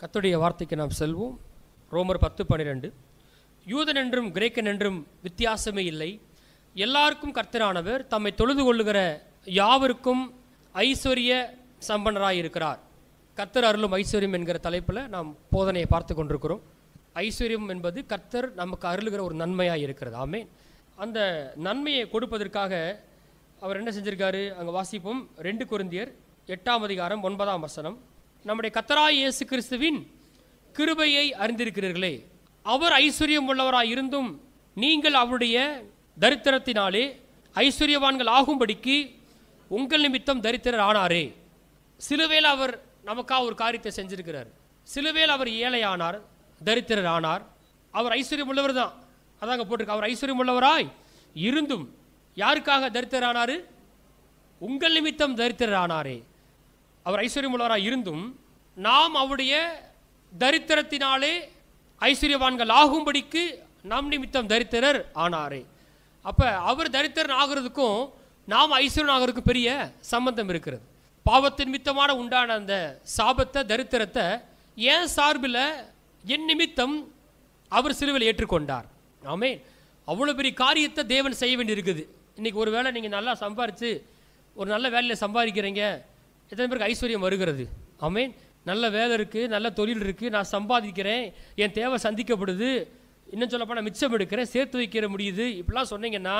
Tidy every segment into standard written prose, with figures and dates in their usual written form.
கர்த்தருடைய வார்த்தைக்கு நாம் செல்வோம். ரோமர் 10:12. யூதன் என்றும் கிரேக்கன் என்றும் வித்தியாசமே இல்லை, எல்லாருக்கும் கர்த்தரானவர் தம்மை தொழுது கொள்ளுகிற யாவருக்கும் ஐஸ்வர்ய சம்பன்னராய் இருக்கிறார். கர்த்தர் அருளும் ஐஸ்வர்யம் என்கிற தலைப்பில் நாம் போதனையை பார்த்து கொண்டிருக்கிறோம். ஐஸ்வர்யம் என்பது கர்த்தர் நமக்கு அருளுகிற ஒரு நன்மையாக இருக்கிறது. ஆமென். அந்த நன்மையை கொடுப்பதற்காக அவர் என்ன செஞ்சிருக்காரு? அங்கே வாசிப்போம். 2 கொரிந்தியர் 8:9. நம்முடைய கர்த்தராகிய இயேசு கிறிஸ்துவின் கிருபையை அறிந்திருக்கிறீர்களே, அவர் ஐஸ்வர்யம் உள்ளவராய் இருந்தும் நீங்கள் அவருடைய தரித்திரத்தினாலே ஐஸ்வர்யவான்கள் ஆகும்படிக்கு உங்கள் நிமித்தம் தரித்திரர் ஆனாரே. சிலுவையில் அவர் நமக்காக ஒரு காரியத்தை செஞ்சிருக்கிறார். சிலுவையில் அவர் ஏழையானார், தரித்திரர் ஆனார். அவர் ஐஸ்வர்யம் உள்ளவர் தான், அதாங்க போட்டிருக்கு. அவர் ஐஸ்வர்யம் உள்ளவராய் இருந்தும் யாருக்காக தரித்திரர் ஆனாரு? உங்கள் நிமித்தம் தரித்திரர் ஆனாரே. அவர் ஐஸ்வர்யம் உள்ளவராய் இருந்தும் நாம் அவருடைய தரித்திரத்தினாலே ஐஸ்வர்யவான்கள் ஆகும்படிக்கு நம் நிமித்தம் தரித்திரர் ஆனாரே. அப்போ அவர் தரித்திரன் ஆகிறதுக்கும் நாம் ஐஸ்வர்யன் ஆகிறதுக்கும் பெரிய சம்பந்தம் இருக்கிறது. பாவத்தின் நிமித்தமான உண்டான அந்த சாபத்தை, தரித்திரத்தை ஏன் சார்பில் என் நிமித்தம் அவர் சிலுவையில் ஏற்றுக்கொண்டார். ஆமென். அவ்வளோ பெரிய காரியத்தை தேவன் செய்ய வேண்டியிருக்குது. இன்றைக்கி ஒரு வேளை நீங்கள் நல்லா சம்பாரித்து ஒரு நல்ல வேலையில் சம்பாதிக்கிறீங்க, எத்தனை பேருக்கு ஐஸ்வர்யம் வருகிறது? ஆமென். நல்ல வேலை இருக்குது, நல்ல தொழில் இருக்குது, நான் சம்பாதிக்கிறேன், என் தேவை சந்திக்கப்படுது, இன்னும் சொல்லப்போ நான் மிச்சம் எடுக்கிறேன், சேர்த்து வைக்கிற முடியுது, இப்படிலாம் சொன்னீங்கன்னா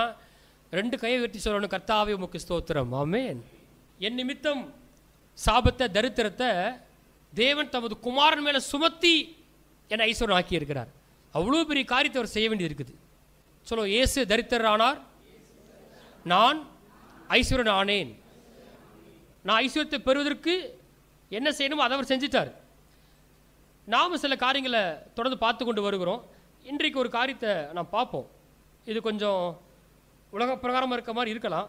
2 கையை வெட்டி சொல்லணும், கர்த்தாவே உமக்கு ஸ்தோத்திரம். ஆமென். என் நிமித்தம் சாபத்தை, தரித்திரத்தை தேவன் தமது குமாரன் மேலே சுமத்தி என்னை ஐஸ்வர்யம் ஆக்கி இருக்கிறார். அவ்வளோ பெரிய காரியத்தை அவர் செய்ய வேண்டி இருக்குது. சொல்லுவோம், இயேசு தரித்திரர் ஆனார், நான் ஐஸ்வர்யன் ஆனேன். நான் ஐஸ்வர்யத்தை பெறுவதற்கு என்ன செய்யணுமோ அதை அவர் செஞ்சிட்டார். நாம் சில காரியங்களை தொடர்ந்து பார்த்து கொண்டு வருகிறோம். இன்றைக்கு ஒரு காரியத்தை நாம் பார்ப்போம். இது கொஞ்சம் உலக பிரகாரமாக இருக்க மாதிரி இருக்கலாம்.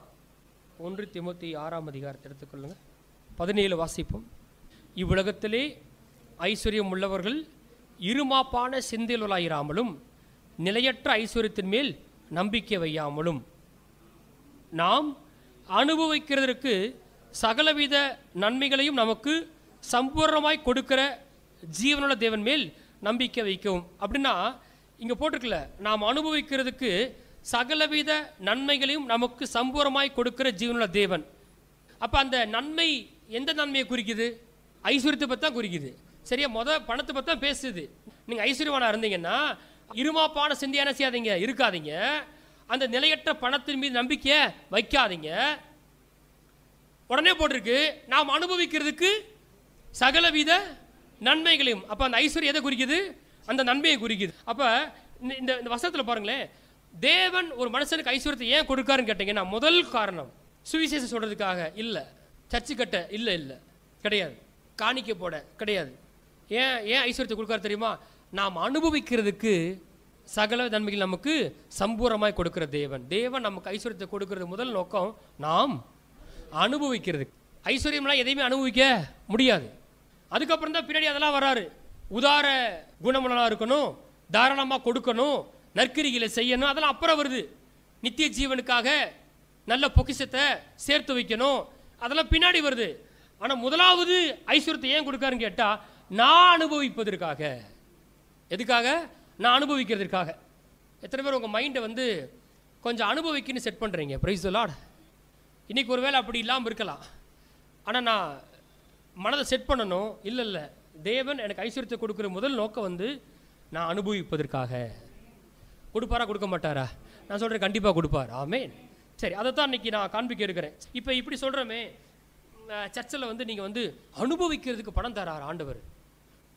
1 தீமோத்தேயு 6 எடுத்துக்கொள்ளுங்க. 17 வாசிப்போம். இவ்வுலகத்திலே ஐஸ்வர்யம் உள்ளவர்கள் இருமாப்பான சிந்தையுள்ளாயிராமலும் நிலையற்ற ஐஸ்வர்யத்தின் மேல் நம்பிக்கை வையாமலும் நாம் அனுபவிக்கிறதற்கு சகலவித நன்மைகளையும் நமக்கு சம்பூர்ணமாய் கொடுக்கிற ஜீவனுள்ள தேவன் மேல் நம்பிக்கை வைக்கவும். அப்படின்னா இங்கே போட்டிருக்கல, நாம் அனுபவிக்கிறதுக்கு சகலவித நன்மைகளையும் நமக்கு சம்பூர்ணமாய் கொடுக்கிற ஜீவனுள்ள தேவன். அப்போ அந்த நன்மை எந்த நன்மையை குறிக்குது? ஐஸ்வர்யத்தை பற்றி தான் குறிக்குது. சரியா? பணத்தை பற்றி தான் பேசுது. நீங்கள் ஐஸ்வர்யவானா இருந்தீங்கன்னா இருமாப்பான சிந்தையான செய்யாதீங்க, இருக்காதீங்க. அந்த நிலையற்ற பணத்தின் மீது நம்பிக்கையை வைக்காதீங்க. உடனே போட்டிருக்கு, நாம் அனுபவிக்கிறதுக்கு சகலவித நன்மைகளையும். அப்போ அந்த ஐஸ்வர்யம் எதை குறிக்குது? அந்த நன்மையை குறிக்குது. அப்போ இந்த வசனத்தில் பாருங்களேன், தேவன் ஒரு மனுஷனுக்கு ஐஸ்வர்யத்தை ஏன் கொடுக்காருன்னு கேட்டீங்கன்னா, முதல் காரணம் சுவிசேஷம் சொல்றதுக்காக இல்லை, சர்ச்சு கட்ட இல்லை, கிடையாது, காணிக்கை போட கிடையாது. ஏன் ஐஸ்வர்யத்தை கொடுக்காரு தெரியுமா? நாம் அனுபவிக்கிறதுக்கு சகல நன்மைகள் நமக்கு சம்பூர்ணமாய் கொடுக்கிற தேவன் நமக்கு ஐஸ்வர்யத்தை கொடுக்கறது முதல் நோக்கம் நாம் அனுபவிக்கிறது. ஐஸ்வர்யம்லாம் எதையுமே அனுபவிக்க முடியாது. அதுக்கப்புறம் தான் பின்னாடி அதெல்லாம் வராரு. உதார குணமுள்ளவனாக இருக்கணும், தாராளமாக கொடுக்கணும், நற்கிரிகளை செய்யணும், அதெல்லாம் அப்புறம் வருது. நித்திய ஜீவனுக்காக நல்ல பொக்கிஷத்தை சேர்த்து வைக்கணும், அதெல்லாம் பின்னாடி வருது. ஆனால் முதலாவது ஐஸ்வர்யத்தை ஏன் கொடுக்காருன்னு கேட்டால், நான் அனுபவிப்பதற்காக. எதுக்காக? நான் அனுபவிக்கிறதுக்காக. எத்தனை பேர் உங்கள் மைண்டை கொஞ்சம் அனுபவிக்குன்னு செட் பண்ணுறீங்க? Praise the Lord. இன்றைக்கி ஒரு வேளை அப்படி இல்லாமல் இருக்கலாம். ஆனால் நான் மனதை செட் பண்ணணும். இல்லை, தேவன் எனக்கு ஐஸ்வர்யத்தை கொடுக்குற முதல் நோக்கம் நான் அனுபவிப்பதற்காக. கொடுப்பாரா கொடுக்க மாட்டாரா? நான் சொல்கிறேன், கண்டிப்பாக கொடுப்பார். ஆமென். சரி, அதை தான் இன்றைக்கி நான் காண்பிக்க இருக்கிறேன். இப்போ இப்படி சொல்கிறோமே, சர்ச்சில் நீங்கள் அனுபவிக்கிறதுக்கு பணம் தரார் ஆண்டவர்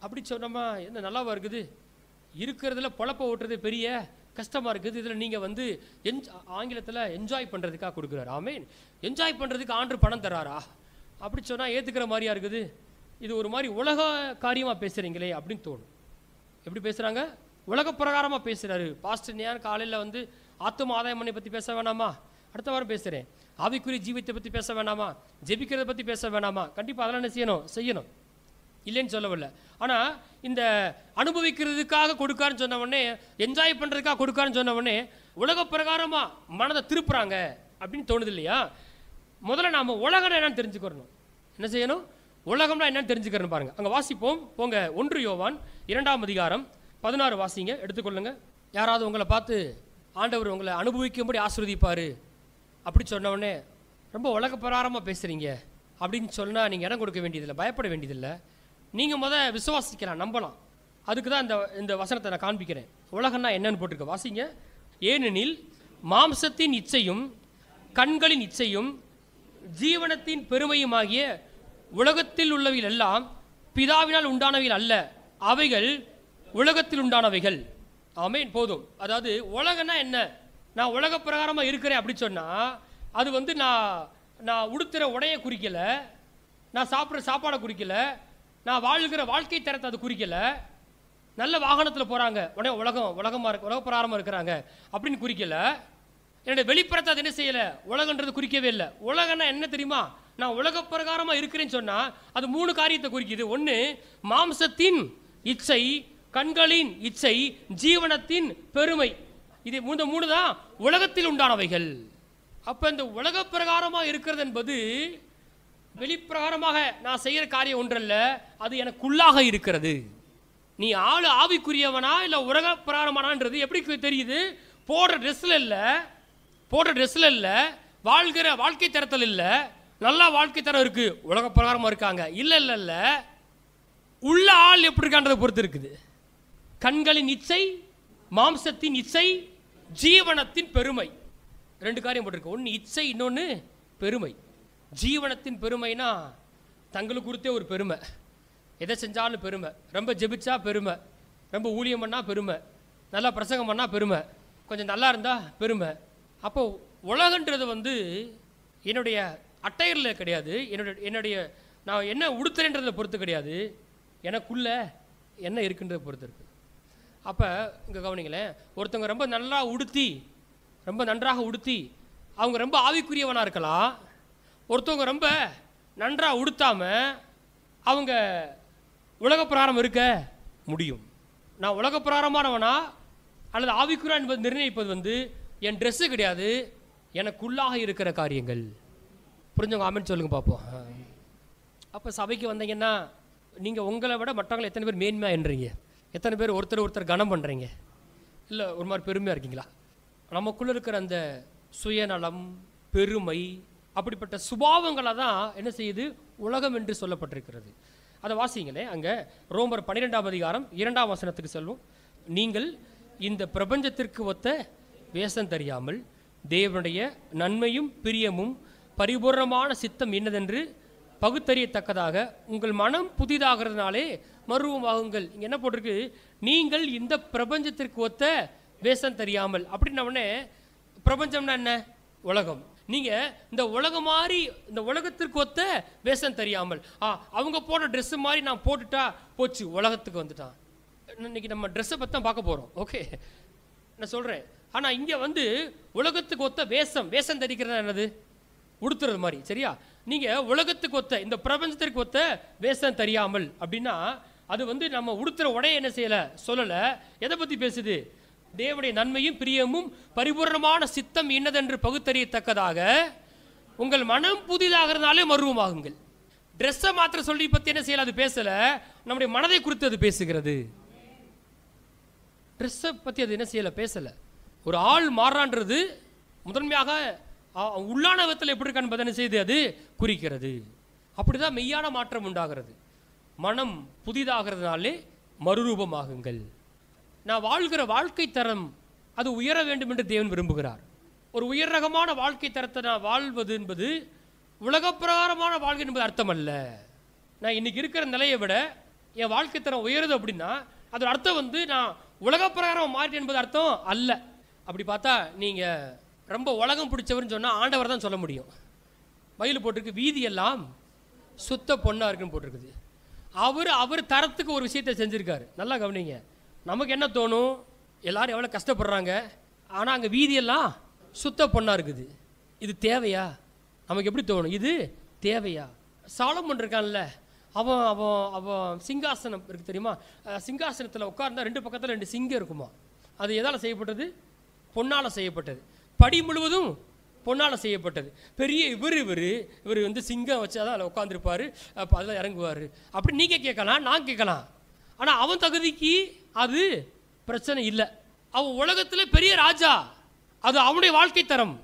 அப்படி சொன்னோமா, என்ன நல்லாவா இருக்குது? இருக்கிறதுல பொழப்ப ஓட்டுறது பெரிய கஷ்டமாக இருக்குது. இதில் நீங்கள் ஆங்கிலத்தில் என்ஜாய் பண்ணுறதுக்காக கொடுக்குறாரு. ஆமென். என்ஜாய் பண்ணுறதுக்கு ஆண்டு பணம் தராரா? அப்படி சொன்னால் ஏற்றுக்கிற மாதிரியா இருக்குது? இது ஒரு மாதிரி உலக காரியமாக பேசுகிறீங்களே அப்படின்னு தோணும். எப்படி பேசுகிறாங்க? உலக பிரகாரமாக பேசுகிறாரு பாஸ்டர். ஏன் காலையில் ஆத்தும ஆதாயம் பண்ணை பற்றி பேச வேணாமா? அடுத்த வாரம் பேசுகிறேன். ஆவிக்குரிய ஜீவித்தை பற்றி பேச வேணாமா? ஜெபிக்கிறத பற்றி பேச வேணாமா? கண்டிப்பாக அதெல்லாம் என்ன செய்யணும், இல்லைன்னு சொல்லவில்லை. ஆனால் இந்த அனுபவிக்கிறதுக்காக கொடுக்காருன்னு சொன்ன உடனே, என்ஜாய் பண்ணுறதுக்காக கொடுக்காருன்னு சொன்ன உடனே உலக பிரகாரமாக மனதை திருப்புறாங்க அப்படின்னு தோணுது இல்லையா? முதல்ல நாம் உலகம் என்னன்னு தெரிஞ்சுக்கிறணும். என்ன செய்யணும்? உலகம்னா என்னன்னு தெரிஞ்சுக்கிறேன்னு பாருங்க. அங்கே வாசிப்போம் போங்க. 1 யோவான் 2ஆம் அதிகாரம் 16 வாசிங்க, எடுத்துக்கொள்ளுங்க. யாராவது உங்களை பார்த்து ஆண்டவர் உங்களை அனுபவிக்கும்படி ஆசீர்வதிப்பார் அப்படி சொன்ன உடனே ரொம்ப உலக பிரகாரமாக பேசுகிறீங்க அப்படின்னு சொன்னால் நீங்கள் இடம் கொடுக்க வேண்டியதில்லை, பயப்பட வேண்டியதில்லை. நீங்கள் விசுவாசிக்கலாம், நம்பலாம். அதுக்கு தான் இந்த வசனத்தை நான் காண்பிக்கிறேன். உலகம்னா என்னன்னு போட்டிருக்க வாசிங்க. ஏனெனில் மாம்சத்தின் இச்சையும் கண்களின் இச்சையும் ஜீவனத்தின் பெருமையுமாகிய உலகத்தில் உள்ளவைகள் எல்லாம் பிதாவினால் உண்டானவைகள் அல்ல, அவைகள் உலகத்தில் உண்டானவைகள். ஆமென். போதும். அதாவது உலகம்னா என்ன? நான் உலக பிரகாரமாக இருக்கிறேன் அப்படி சொன்னால் அது நான் உடுத்துகிற உடையை குறிக்கல, நான் சாப்பிட்ற சாப்பாடை குறிக்கல, நான் வாழ்கிற வாழ்க்கை தரத்தை அது குறிக்கல. நல்ல வாகனத்தில் போகிறாங்க உடனே உலக பிரகாரமாக இருக்கிறாங்க அப்படின்னு குறிக்கல. என்னுடைய வெளிப்புறத்தை அது என்ன செய்யலை, உலகன்றது குறிக்கவே இல்லை. உலகம்னா என்ன தெரியுமா? நான் உலக பிரகாரமாக இருக்கிறேன்னு சொன்னால் அது 3 காரியத்தை குறிக்குது. ஒன்று மாம்சத்தின் இச்சை, கண்களின் இச்சை, ஜீவனத்தின் பெருமை. இது 3 தான் உலகத்தில் உண்டானவைகள். அப்போ இந்த உலக பிரகாரமாக இருக்கிறது என்பது வெளிப்பிரகாரமாக நான் செய்கிற காரியம் ஒன்றல்ல, அது எனக்குள்ளாக இருக்கிறது. நீ ஆவிக்குரியவனா இல்லை உலக பிரகாரமானான்றது எப்படி தெரியுது? போடுற ட்ரெஸ்ஸில் இல்லை, வாழ்கிற வாழ்க்கை தரத்தில் இல்லை. நல்லா வாழ்க்கை தரம் இருக்குது, உலக பிரகாரமாக இருக்காங்க. இல்லை, உள்ள ஆள் எப்படி இருக்கான்றதை பொறுத்து இருக்குது. கண்களின் இச்சை, மாம்சத்தின் இச்சை, ஜீவனத்தின் பெருமை. 2 காரியம் போட்டிருக்கு. ஒன்று இச்சை, இன்னொன்று பெருமை. ஜீவனத்தின் பெருமைனா தங்களுக்கு கொடுத்தே ஒரு பெருமை, எதை செஞ்சாலும் பெருமை, ரொம்ப ஜெபிச்சா பெருமை, ரொம்ப ஊழியம் பண்ணால் பெருமை, நல்லா பிரசங்கம் பண்ணால் பெருமை, கொஞ்சம் நல்லா இருந்தால் பெருமை. அப்போ உலகன்றது என்னுடைய அட்டையரில் கிடையாது, என்னுடைய நான் என்ன உடுத்துறேன்றதை பொறுத்து கிடையாது, எனக்குள்ள என்ன இருக்குன்றதை பொறுத்து இருக்குது. அப்போ இங்கே கவனிங்களேன், ஒருத்தவங்க ரொம்ப நன்றாக உடுத்தி அவங்க ரொம்ப ஆவிக்குரியவனாக இருக்கலாம். ஒருத்தவங்க ரொம்ப நன்றாக உடுத்தாமல் அவங்க உலக பிரகாரம் இருக்க முடியும். நான் உலக பிரகாரமானவனா அல்லது ஆவிக்குரியவன் என்பது நிர்ணயிப்பது என் ட்ரெஸ்ஸு கிடையாது, எனக்குள்ளாக இருக்கிற காரியங்கள். புரிஞ்சவங்க ஆமென் சொல்லுங்க பார்ப்போம். அப்போ சபைக்கு வந்தீங்கன்னா நீங்கள் உங்களை விட மற்றவங்களை எத்தனை பேர் மேன்மையாக என்றீங்க? எத்தனை பேர் ஒருத்தர் கனம் பண்ணுறீங்க? இல்லை ஒரு மாதிரி பெருமையாக இருக்கீங்களா? நமக்குள்ளே இருக்கிற அந்த சுயநலம், பெருமை, அப்படிப்பட்ட சுபாவங்களை தான் என்ன செய்யுது உலகம் என்று சொல்லப்பட்டிருக்கிறது. அதை வாசிங்களே. அங்கே ரோமர் 12ஆம் அதிகாரம் 2ஆம் வசனத்துக்கு செல்வோம். நீங்கள் இந்த பிரபஞ்சத்திற்கு ஒத்த வேஷம் தெரியாமல் தேவனுடைய நன்மையும் பிரியமும் பரிபூர்ணமான சித்தம் என்னதென்று பகுத்தறியத்தக்கதாக உங்கள் மனம் புதிதாகிறதுனாலே மறுரூபமாகுங்கள். இங்கே என்ன போட்டிருக்கு? நீங்கள் இந்த பிரபஞ்சத்திற்கு ஒத்த வேஷம் தெரியாமல். அப்படின்னே பிரபஞ்சம்னா என்ன? உலகம். நீங்கள் இந்த உலகம் மாதிரி இந்த உலகத்திற்கு ஒத்த வேஷம் தெரியாமல், அவங்க போடுற ட்ரெஸ்ஸு மாதிரி நான் போட்டுட்டா போச்சு, உலகத்துக்கு வந்துட்டான். இன்னைக்கு நம்ம ட்ரெஸ்ஸை பற்றி தான் பார்க்க போகிறோம். ஓகே, நான் சொல்கிறேன். ஆனால் இங்கே உலகத்துக்கு ஒத்த வேஷம் தரிக்கிறது என்னது? உடுத்துறது மாதிரி. சரியா? நீங்கள் உலகத்துக்கு ஒத்த இந்த பிரபஞ்சத்திற்கு ஒத்த வேஷம் தெரியாமல் அப்படின்னா அது நம்ம உடுத்துற உடைய என்ன செய்யலை, சொல்லலை. எதை பற்றி பேசுது? தேவனுடைய நன்மையும் பிரியமும் பரிபூர்ணமான சித்தம் என்னதென்று பகுத்தறியத்தக்கதாக உங்கள் மனம் புதிதாகிறதுனாலே மறுரூபமாகுங்கள். ட்ரெஸ்ஸை மாத்திர சொல்லி பற்றி என்ன செய்யல, அது பேசலை. நம்முடைய மனதை குறித்து அது பேசுகிறது. ட்ரெஸ்ஸை பற்றி அது என்ன செய்யலை, பேசலை. ஒரு ஆள் மாறான்றது முதன்மையாக உள்ளான விதத்தில் எப்படி இருக்கான்னு பார்த்தா என்ன செய்யுது, அது குறிக்கிறது. அப்படிதான் மெய்யான மாற்றம் உண்டாகிறது. மனம் புதிதாகிறதுனாலே மறுரூபமாகுங்கள். நான் வாழ்கிற வாழ்க்கை தரம் அது உயர வேண்டும் என்று தேவன் விரும்புகிறார். ஒரு உயர் ரகமான வாழ்க்கை தரத்தை நான் வாழ்வது என்பது உலக பிரகாரமான வாழ்க்கை என்பது அர்த்தம் அல்ல. நான் இன்னைக்கு இருக்கிற நிலையை விட என் வாழ்க்கை தரம் உயருது அப்படின்னா அதோட அர்த்தம் நான் உலக பிரகாரம் மாறிட்டு என்பது அர்த்தம் அல்ல. அப்படி பார்த்தா நீங்கள் ரொம்ப உலகம் பிடிச்சவர்னு சொன்னால் ஆண்டவர் தான் சொல்ல முடியும். பைபிள் போட்டிருக்கு, வீதியெல்லாம் சுத்த பொண்ணாக இருக்குன்னு போட்டிருக்குது. அவர் தரத்துக்கு ஒரு விஷயத்தை செஞ்சுருக்காரு. நல்லா கவனிங்க. நமக்கு என்ன தோணும்? எல்லாரும் எவ்வளோ கஷ்டப்படுறாங்க, ஆனால் அங்கே வீதியெல்லாம் சுத்த பொண்ணாக இருக்குது. இது தேவையா? நமக்கு எப்படி தோணும்? இது தேவையா? சாலமோன் இருக்கான்ல, அவன் அவன் அவன் சிங்காசனம் இருக்குது தெரியுமா? சிங்காசனத்தில் உட்கார்ந்தா 2 பக்கத்தில் 2 சிங்கம் இருக்குமா. அது எதால் செய்யப்பட்டது? பொன்னால் செய்யப்பட்டது. படி முழுவதும் பொன்னால் செய்யப்பட்டது. பெரிய இவர் வந்து சிங்கம் வச்சு தான் அதில் உட்காந்துருப்பார், அப்போ அதில் இறங்குவார். அப்படி நீங்கள் கேட்கலாம், நான் கேட்கலாம். ஆனால் அவன் தகுதிக்கு அது பிரச்சனை இல்லை. அவன் உலகத்தில் பெரிய ராஜா, அது அவனுடைய வாழ்க்கை தரம்.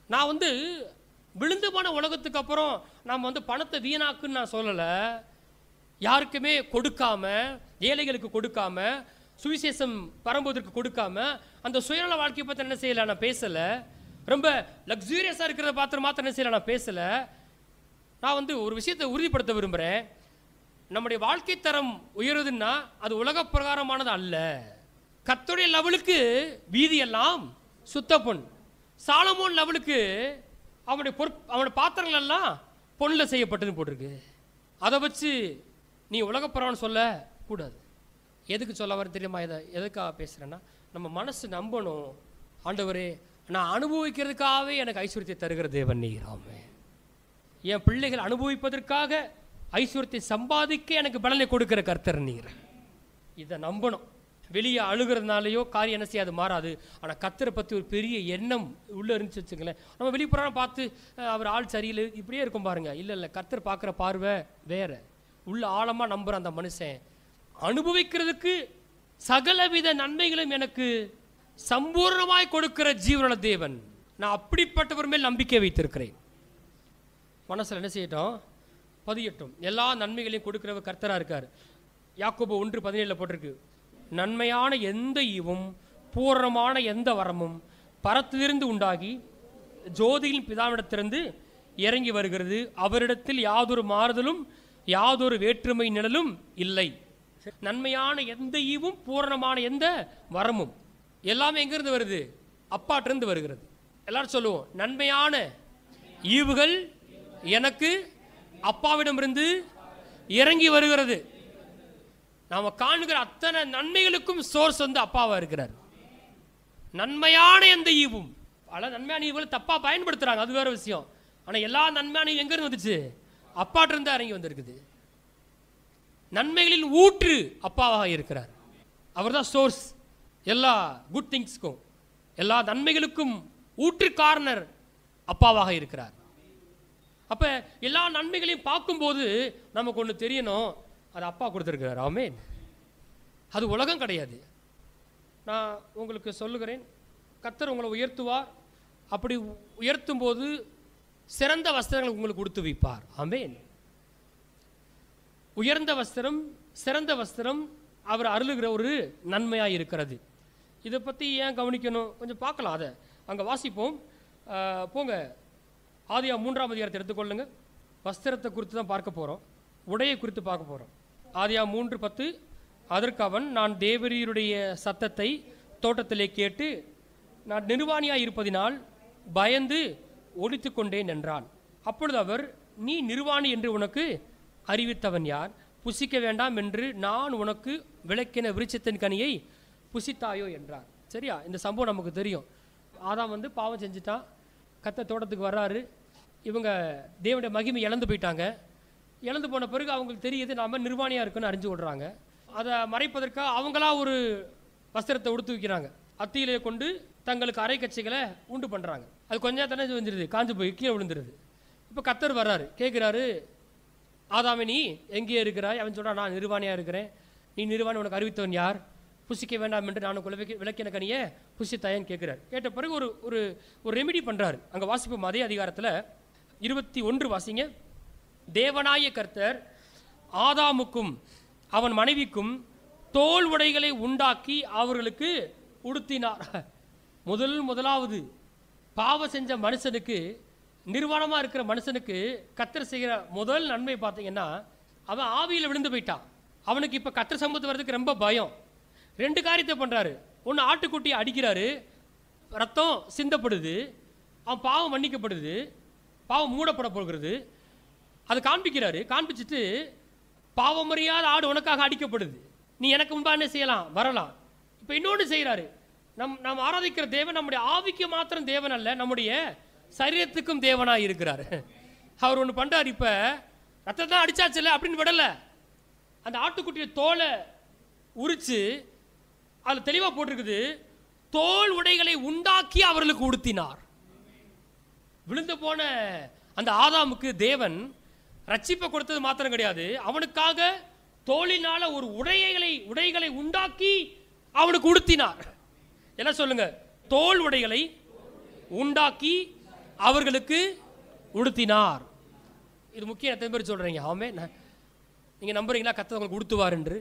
நான் வந்து விழுந்து போன உலகத்துக்கு அப்புறம் நாம் வந்து பணத்தை வீணாக்குன்னு நான் சொல்லலை. யாருக்குமே கொடுக்காம, ஏழைகளுக்கு கொடுக்காம, சுவிசேஷம் பரம்புவதற்கு கொடுக்காம, அந்த சுயநல வாழ்க்கையை பார்த்து என்ன செய்யலை நான் பேசலை. ரொம்ப லக்ஸூரியஸாக இருக்கிறத பார்த்து மாத்திரம் என்ன செய்யலை நான் பேசலை. நான் வந்து ஒரு விஷயத்தை உறுதிப்படுத்த விரும்புகிறேன். நம்முடைய வாழ்க்கை தரம் உயருதுன்னா அது உலக பிரகாரமானது அல்ல. கர்த்தருடைய லெவலுக்கு வீதியெல்லாம் சுத்த பொன். சாலமோன் லெவலுக்கு அவனுடைய பாத்திரங்கள் எல்லாம் பொண்ணில் செய்யப்பட்டதுன்னு போட்டிருக்கு. அதை வச்சு நீ உலகப்புறம்னு சொல்ல கூடாது. எதுக்கு சொல்ல வர தெரியுமா? எதுக்காக பேசுகிறேன்னா, நம்ம மனசு நம்பணும், ஆண்டவரே நான் அனுபவிக்கிறதுக்காகவே எனக்கு ஐஸ்வர்யத்தை தருகிற தேவன் நீர். ஆமே, என் பிள்ளைகள் அனுபவிப்பதற்காக ஐஸ்வர்யத்தை சம்பாதிக்க எனக்கு பலனை கொடுக்கிற கர்த்தர் நீர். இதை நம்பணும். வெளியே அழுகிறதுனாலையோ காரியம் என்ன செய்யாது, மாறாது. ஆனால் கர்த்தரை பற்றி ஒரு பெரிய எண்ணம் உள்ளே இருந்துச்சு வச்சுங்களேன். நம்ம வெளிப்புறம் பார்த்து அவர் ஆள் சரியில்லை இப்படியே இருக்கும் பாருங்க. இல்லை, கர்த்தர் பார்க்குற பார்வை வேற. உள்ள ஆழமாக நம்புகிற அந்த மனுஷன் அனுபவிக்கிறதுக்கு சகலவித நன்மைகளும் எனக்கு சம்பூர்ணமாய் கொடுக்கிற ஜீவன தேவன். நான் அப்படிப்பட்டவர் மேல் நம்பிக்கை வைத்திருக்கிறேன். மனசில் என்ன செய்யட்டும், பதியட்டும். எல்லா நன்மைகளையும் கொடுக்கிறவர் கர்த்தராக இருக்கார். யாக்கோபு 1:17 போட்டிருக்கு, நன்மையான எந்த ஈவும் பூரணமான எந்த வரமும் பரத்திலிருந்து உண்டாகி ஜோதியின் பிதாவிடத்திலிருந்து இறங்கி வருகிறது. அவரிடத்தில் யாதொரு மாறுதலும் யாதொரு வேற்றுமை நிழலும் இல்லை. நன்மையான எந்த ஈவும் பூரணமான எந்த வரமும் எல்லாமே எங்கிருந்து வருது? அப்பாட்டிருந்து வருகிறது. எல்லாரும் சொல்லுவோம், நன்மையான ஈவுகள் எனக்கு அப்பாவிடமிருந்து இறங்கி வருகிறது. நாம காணுகிற அத்தனை நன்மைகளுக்கும் சோர்ஸ் வந்து அப்பாவா இருக்கிறார். நன்மையான எந்த ஈவும், பல நன்மையான ஈவுகளை தப்பா பயன்படுத்துறாங்க, அது வேற விஷயம். ஆனா எல்லா நன்மையான எங்க இருந்து வந்துச்சு? அப்பாட்டிருந்து இறங்கி வந்திருக்குது. நன்மைகளின் ஊற்று அப்பாவாக இருக்கிறார். அவர் தான் சோர்ஸ் எல்லா குட் திங்ஸ்க்கும், எல்லா நன்மைகளுக்கும் ஊற்று காரணர் அப்பாவாக இருக்கிறார். அப்ப எல்லா நன்மைகளையும் பார்க்கும்போது நமக்கு ஒன்று தெரியணும், அது அப்பா கொடுத்துருக்கிறார். ஆமென். அது உலகம் கிடையாது. நான் உங்களுக்கு சொல்லுகிறேன், கர்த்தர் உங்களை உயர்த்துவார். அப்படி உயர்த்தும் போது சிறந்த வஸ்திரங்களை உங்களுக்கு கொடுத்து வைப்பார். ஆமென். உயர்ந்த வஸ்திரம், சிறந்த வஸ்திரம் அவர் அருளுகிற ஒரு நன்மையாக இருக்கிறது. இதை பற்றி ஏன் கவனிக்கணும், கொஞ்சம் பார்க்கலாம். அதை அங்கே வாசிப்போம். போங்க, ஆதியாகமம் 3ஆம் அதிகாரத்தை எடுத்துக்கொள்ளுங்க. வஸ்திரத்தை குறித்து தான் பார்க்க போகிறோம், உடையை குறித்து பார்க்க போகிறோம். ஆதியாகமம் 3:10, அதற்கு அவன், நான் தேவரீருடைய சத்தத்தை தோட்டத்திலே கேட்டு நான் நிர்வாணியாக இருப்பதினால் பயந்து ஒழித்து கொண்டேன் என்றான். அப்பொழுது அவர், நீ நிர்வாணி என்று உனக்கு அறிவித்தவன் யார்? புசிக்க வேண்டாம் என்று நான் உனக்கு விளக்கின விருட்சத்தின் கனியை புசித்தாயோ என்றார். சரியா? இந்த சம்பவம் நமக்கு தெரியும். ஆதாம் வந்து பாவம் செஞ்சுட்டான், கர்த்தர் தோட்டத்துக்கு வர்றாரு. இவங்க தேவனுடைய மகிமை இழந்து போயிட்டாங்க. இழந்து போன பிறகு அவங்களுக்கு தெரியுது நாம நிர்வாணியாக இருக்குன்னு அறிஞ்சு விடுறாங்க. அதை மறைப்பதற்காக அவங்களா ஒரு வஸ்திரத்தை உடுத்து வைக்கிறாங்க. அத்தியிலே கொண்டு தங்களுக்கு அரை கட்சிகளை உண்டு பண்ணுறாங்க. அது கொஞ்சம் தானே வந்துடுது, காஞ்சு போய் கீழே விழுந்துருது. இப்போ கர்த்தர் வர்றாரு, கேட்குறாரு, ஆதாமே நீ எங்கேயே இருக்கிறாய்? அவன் சொல்கிறான், நான் நிர்வாணியாக இருக்கிறேன். நீ நிர்வாணி உனக்கு அறிவித்தவன் யார்? புசிக்க வேண்டாம் என்று நான் விளக்கின கனியை புசித்தாயன்னு கேட்குறாரு. கேட்ட பிறகு ஒரு ஒரு ரெமிடி பண்ணுறாரு. அங்கே வாசிப்போம், அதே அதிகாரத்தில் 21 வாசிங்க. தேவனாய கர்த்தர் ஆதாமுக்கும் அவன் மனைவிக்கும் தோல் உடைகளை உண்டாக்கி அவர்களுக்கு உடுத்தினார். முதலாவது பாவம் செஞ்ச மனுஷனுக்கு, நிர்வாணமாக இருக்கிற மனுஷனுக்கு கர்த்தர் செய்கிற முதல் நன்மை பார்த்தீங்கன்னா, அவன் ஆவியில் விழுந்து போயிட்டான். அவனுக்கு இப்போ கர்த்தர் சமூகத்து வர்றதுக்கு ரொம்ப பயம். 2 காரியத்தை பண்ணுறாரு. ஒன்று, ஆட்டுக்குட்டியை அடிக்கிறாரு, ரத்தம் சிந்தப்படுது, அவன் பாவம் மன்னிக்கப்படுது, பாவம் மூடப்பட போகிறது. அதை காண்பிக்கிறாரு. காண்பிச்சுட்டு, பாவம் அறியாத ஆடு உனக்காக அடிக்கப்படுது, நீ எனக்கு முன்பாக என்ன செய்யலாம், வரலாம். இப்போ இன்னொன்று செய்கிறாரு. நாம் ஆராதிக்கிற தேவன் நம்முடைய ஆவிக்கு மாத்திரம் தேவன் அல்ல, நம்முடைய சரீரத்துக்கும் தேவனாக இருக்கிறார். அவர் ஒன்று பண்ணுறார். இப்போ ரத்தம் தான் அடிச்சாச்சுல்ல அப்படின்னு விடல, அந்த ஆட்டுக்குட்டியை தோலை உரிச்சு அதில் தெளிவாக போட்டிருக்குது, தோல் உடைகளை உண்டாக்கி அவர்களுக்கு உடுத்தினார். விழுந்து போன அந்த ஆதாமுக்கு தேவன் ரட்சிப்பை கொடுத்தது மாத்திரம் கிடையாது, அவனுக்காக தோளினால ஒரு உடைகளை உண்டாக்கி அவனுக்கு உடுத்தினார். என்ன சொல்லுங்க? தோல் உடைகளை உண்டாக்கி அவர்களுக்கு உடுத்தினார். இது முக்கியம். எத்தனை பேர் சொல்றீங்க ஆமென்? நீங்க நம்புறீங்களா கர்த்தர் உங்களுக்கு உடுத்துவார் என்று?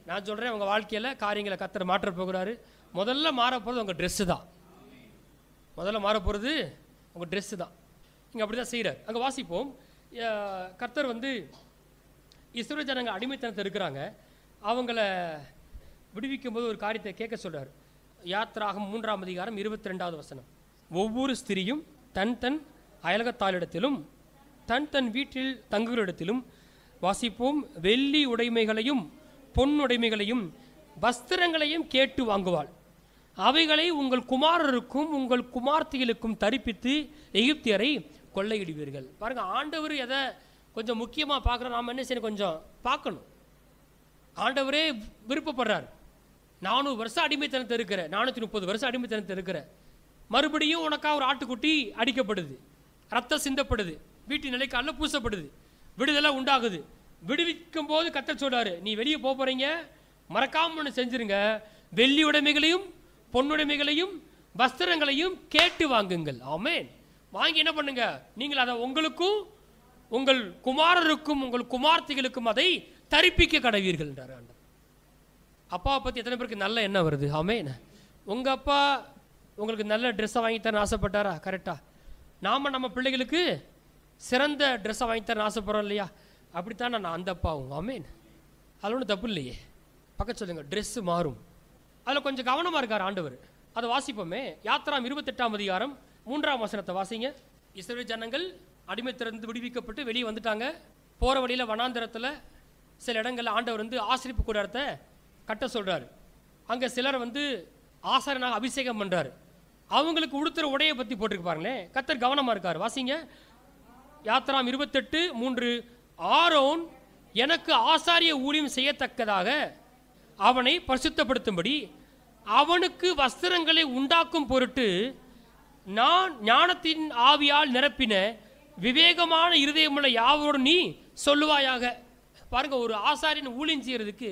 நான் சொல்றேன், உங்க வாழ்க்கையில காரியங்களை கர்த்தர் மாற்ற போகிறாரு. முதல்ல மாற போகிறது உங்க ட்ரெஸ் தான். முதல்ல மாற போகிறது உங்க ட்ரெஸ் தான். இங்கே அப்படி தான் செய்கிறார். அங்கே வாசிப்போம். கர்த்தர் வந்து இஸ்ரவேல் ஜனங்க அடிமைத்தனத்தை இருக்கிறாங்க, அவங்கள விடுவிக்கும் போது ஒரு காரியத்தை கேட்க சொல்றார். யாத்திராகம் 3ஆம் அதிகாரம் 22வது வசனம். ஒவ்வொரு ஸ்திரியும் தன் தன் அயலகத்தாளிடத்திலும் தன் தன் வீட்டில் தங்குகளிடத்திலும் வாசிப்போம், வெள்ளி உடைமைகளையும் பொன் உடைமைகளையும் வஸ்திரங்களையும் கேட்டு வாங்குவாள். அவைகளை உங்கள் குமாரருக்கும் உங்கள் குமார்த்திகளுக்கும் தரிப்பித்து எகிப்தியரை கொள்ளையிடுவீர்கள். பாருங்க, ஆண்டவர் எதை கொஞ்சம் முக்கியமாக பார்க்குறோம், நாம் என்ன செய்யணும் கொஞ்சம் பார்க்கணும். ஆண்டவரே விருப்பப்படுறார். 400 வருஷம் அடிமைத்தனத்தை இருக்கிற, 430 வருஷம் அடிமைத்தனத்தை இருக்கிற, மறுபடியும் உனக்காக ஒரு ஆட்டுக்குட்டி அடிக்கப்படுது, ரத்தம் சிந்தப்படுது, வீட்டு நிலைக்கால பூசப்படுது, விடுதலை உண்டாகுது. விடுவிக்கும் போது கர்த்தர் சொல்றாரு, நீ வெளியே போறீங்க, மறக்காம ஒன்று செஞ்சிருங்க, வெள்ளி உடைமைகளையும் பொன்னுடைமைகளையும் வஸ்திரங்களையும் கேட்டு வாங்குங்கள். ஆமென். வாங்கி என்ன பண்ணுங்க, நீங்கள் அதை உங்களுக்கும் உங்கள் குமாரருக்கும் உங்கள் குமார்த்திகளுக்கும் அதை தரிப்பிக்க கடவீர்கள் என்றார் ஆண்டவர். அப்பாவை பற்றி எத்தனை பேருக்கு நல்ல எண்ணம் வருது? ஆமென். உங்கள் அப்பா உங்களுக்கு நல்ல ட்ரெஸ்ஸை வாங்கித்தரன்னு ஆசைப்பட்டாரா? கரெக்டாக. நாம் நம்ம பிள்ளைகளுக்கு சிறந்த ட்ரெஸ்ஸை வாங்கித்தரன்னு ஆசைப்படுறோம் இல்லையா? அப்படித்தான் நான் அந்த அப்பாவும். ஆமென். அதில் ஒன்றும் தப்பு இல்லையே. பக்கத்து சொல்லுங்க, ட்ரெஸ்ஸு மாறும். அதில் கொஞ்சம் கவனமாக இருக்கார் ஆண்டவர். அதை வாசிப்போமே. யாத்திராம் 28ஆம் அதிகாரம் 3ஆம் வசனத்தை வாசிங்க. இஸ்ரவேல் ஜனங்கள் அடிமைத்திலிருந்து விடுவிக்கப்பட்டு வெளியே வந்துட்டாங்க. போகிற வழியில் வனாந்தரத்தில் சில இடங்களில் ஆண்டவர் வந்து ஆசரிப்பு கூடாரத்தை கட்ட சொல்கிறார். அங்கே சிலர் வந்து ஆசாரனாக அபிஷேகம் பண்ணுறாரு. அவங்களுக்கு உடுத்துற உடையை பற்றி போட்டிருக்கு பாருங்களேன். கர்த்தர் கவனமாக இருக்கார். வாசிங்க. யாத்திராம் 28:3. ஆரோன் எனக்கு ஆசாரிய ஊழியம் செய்யத்தக்கதாக அவனை பரிசுத்தப்படுத்தும்படி அவனுக்கு வஸ்திரங்களை உண்டாக்கும் பொருட்டு நான் ஞானத்தின் ஆவியால் நிரப்பின விவேகமான இருதயமுள்ள யாவரோடு நீ சொல்லுவாயாக. பாருங்க, ஒரு ஆசாரியன் ஊழியம் செய்யறதுக்கு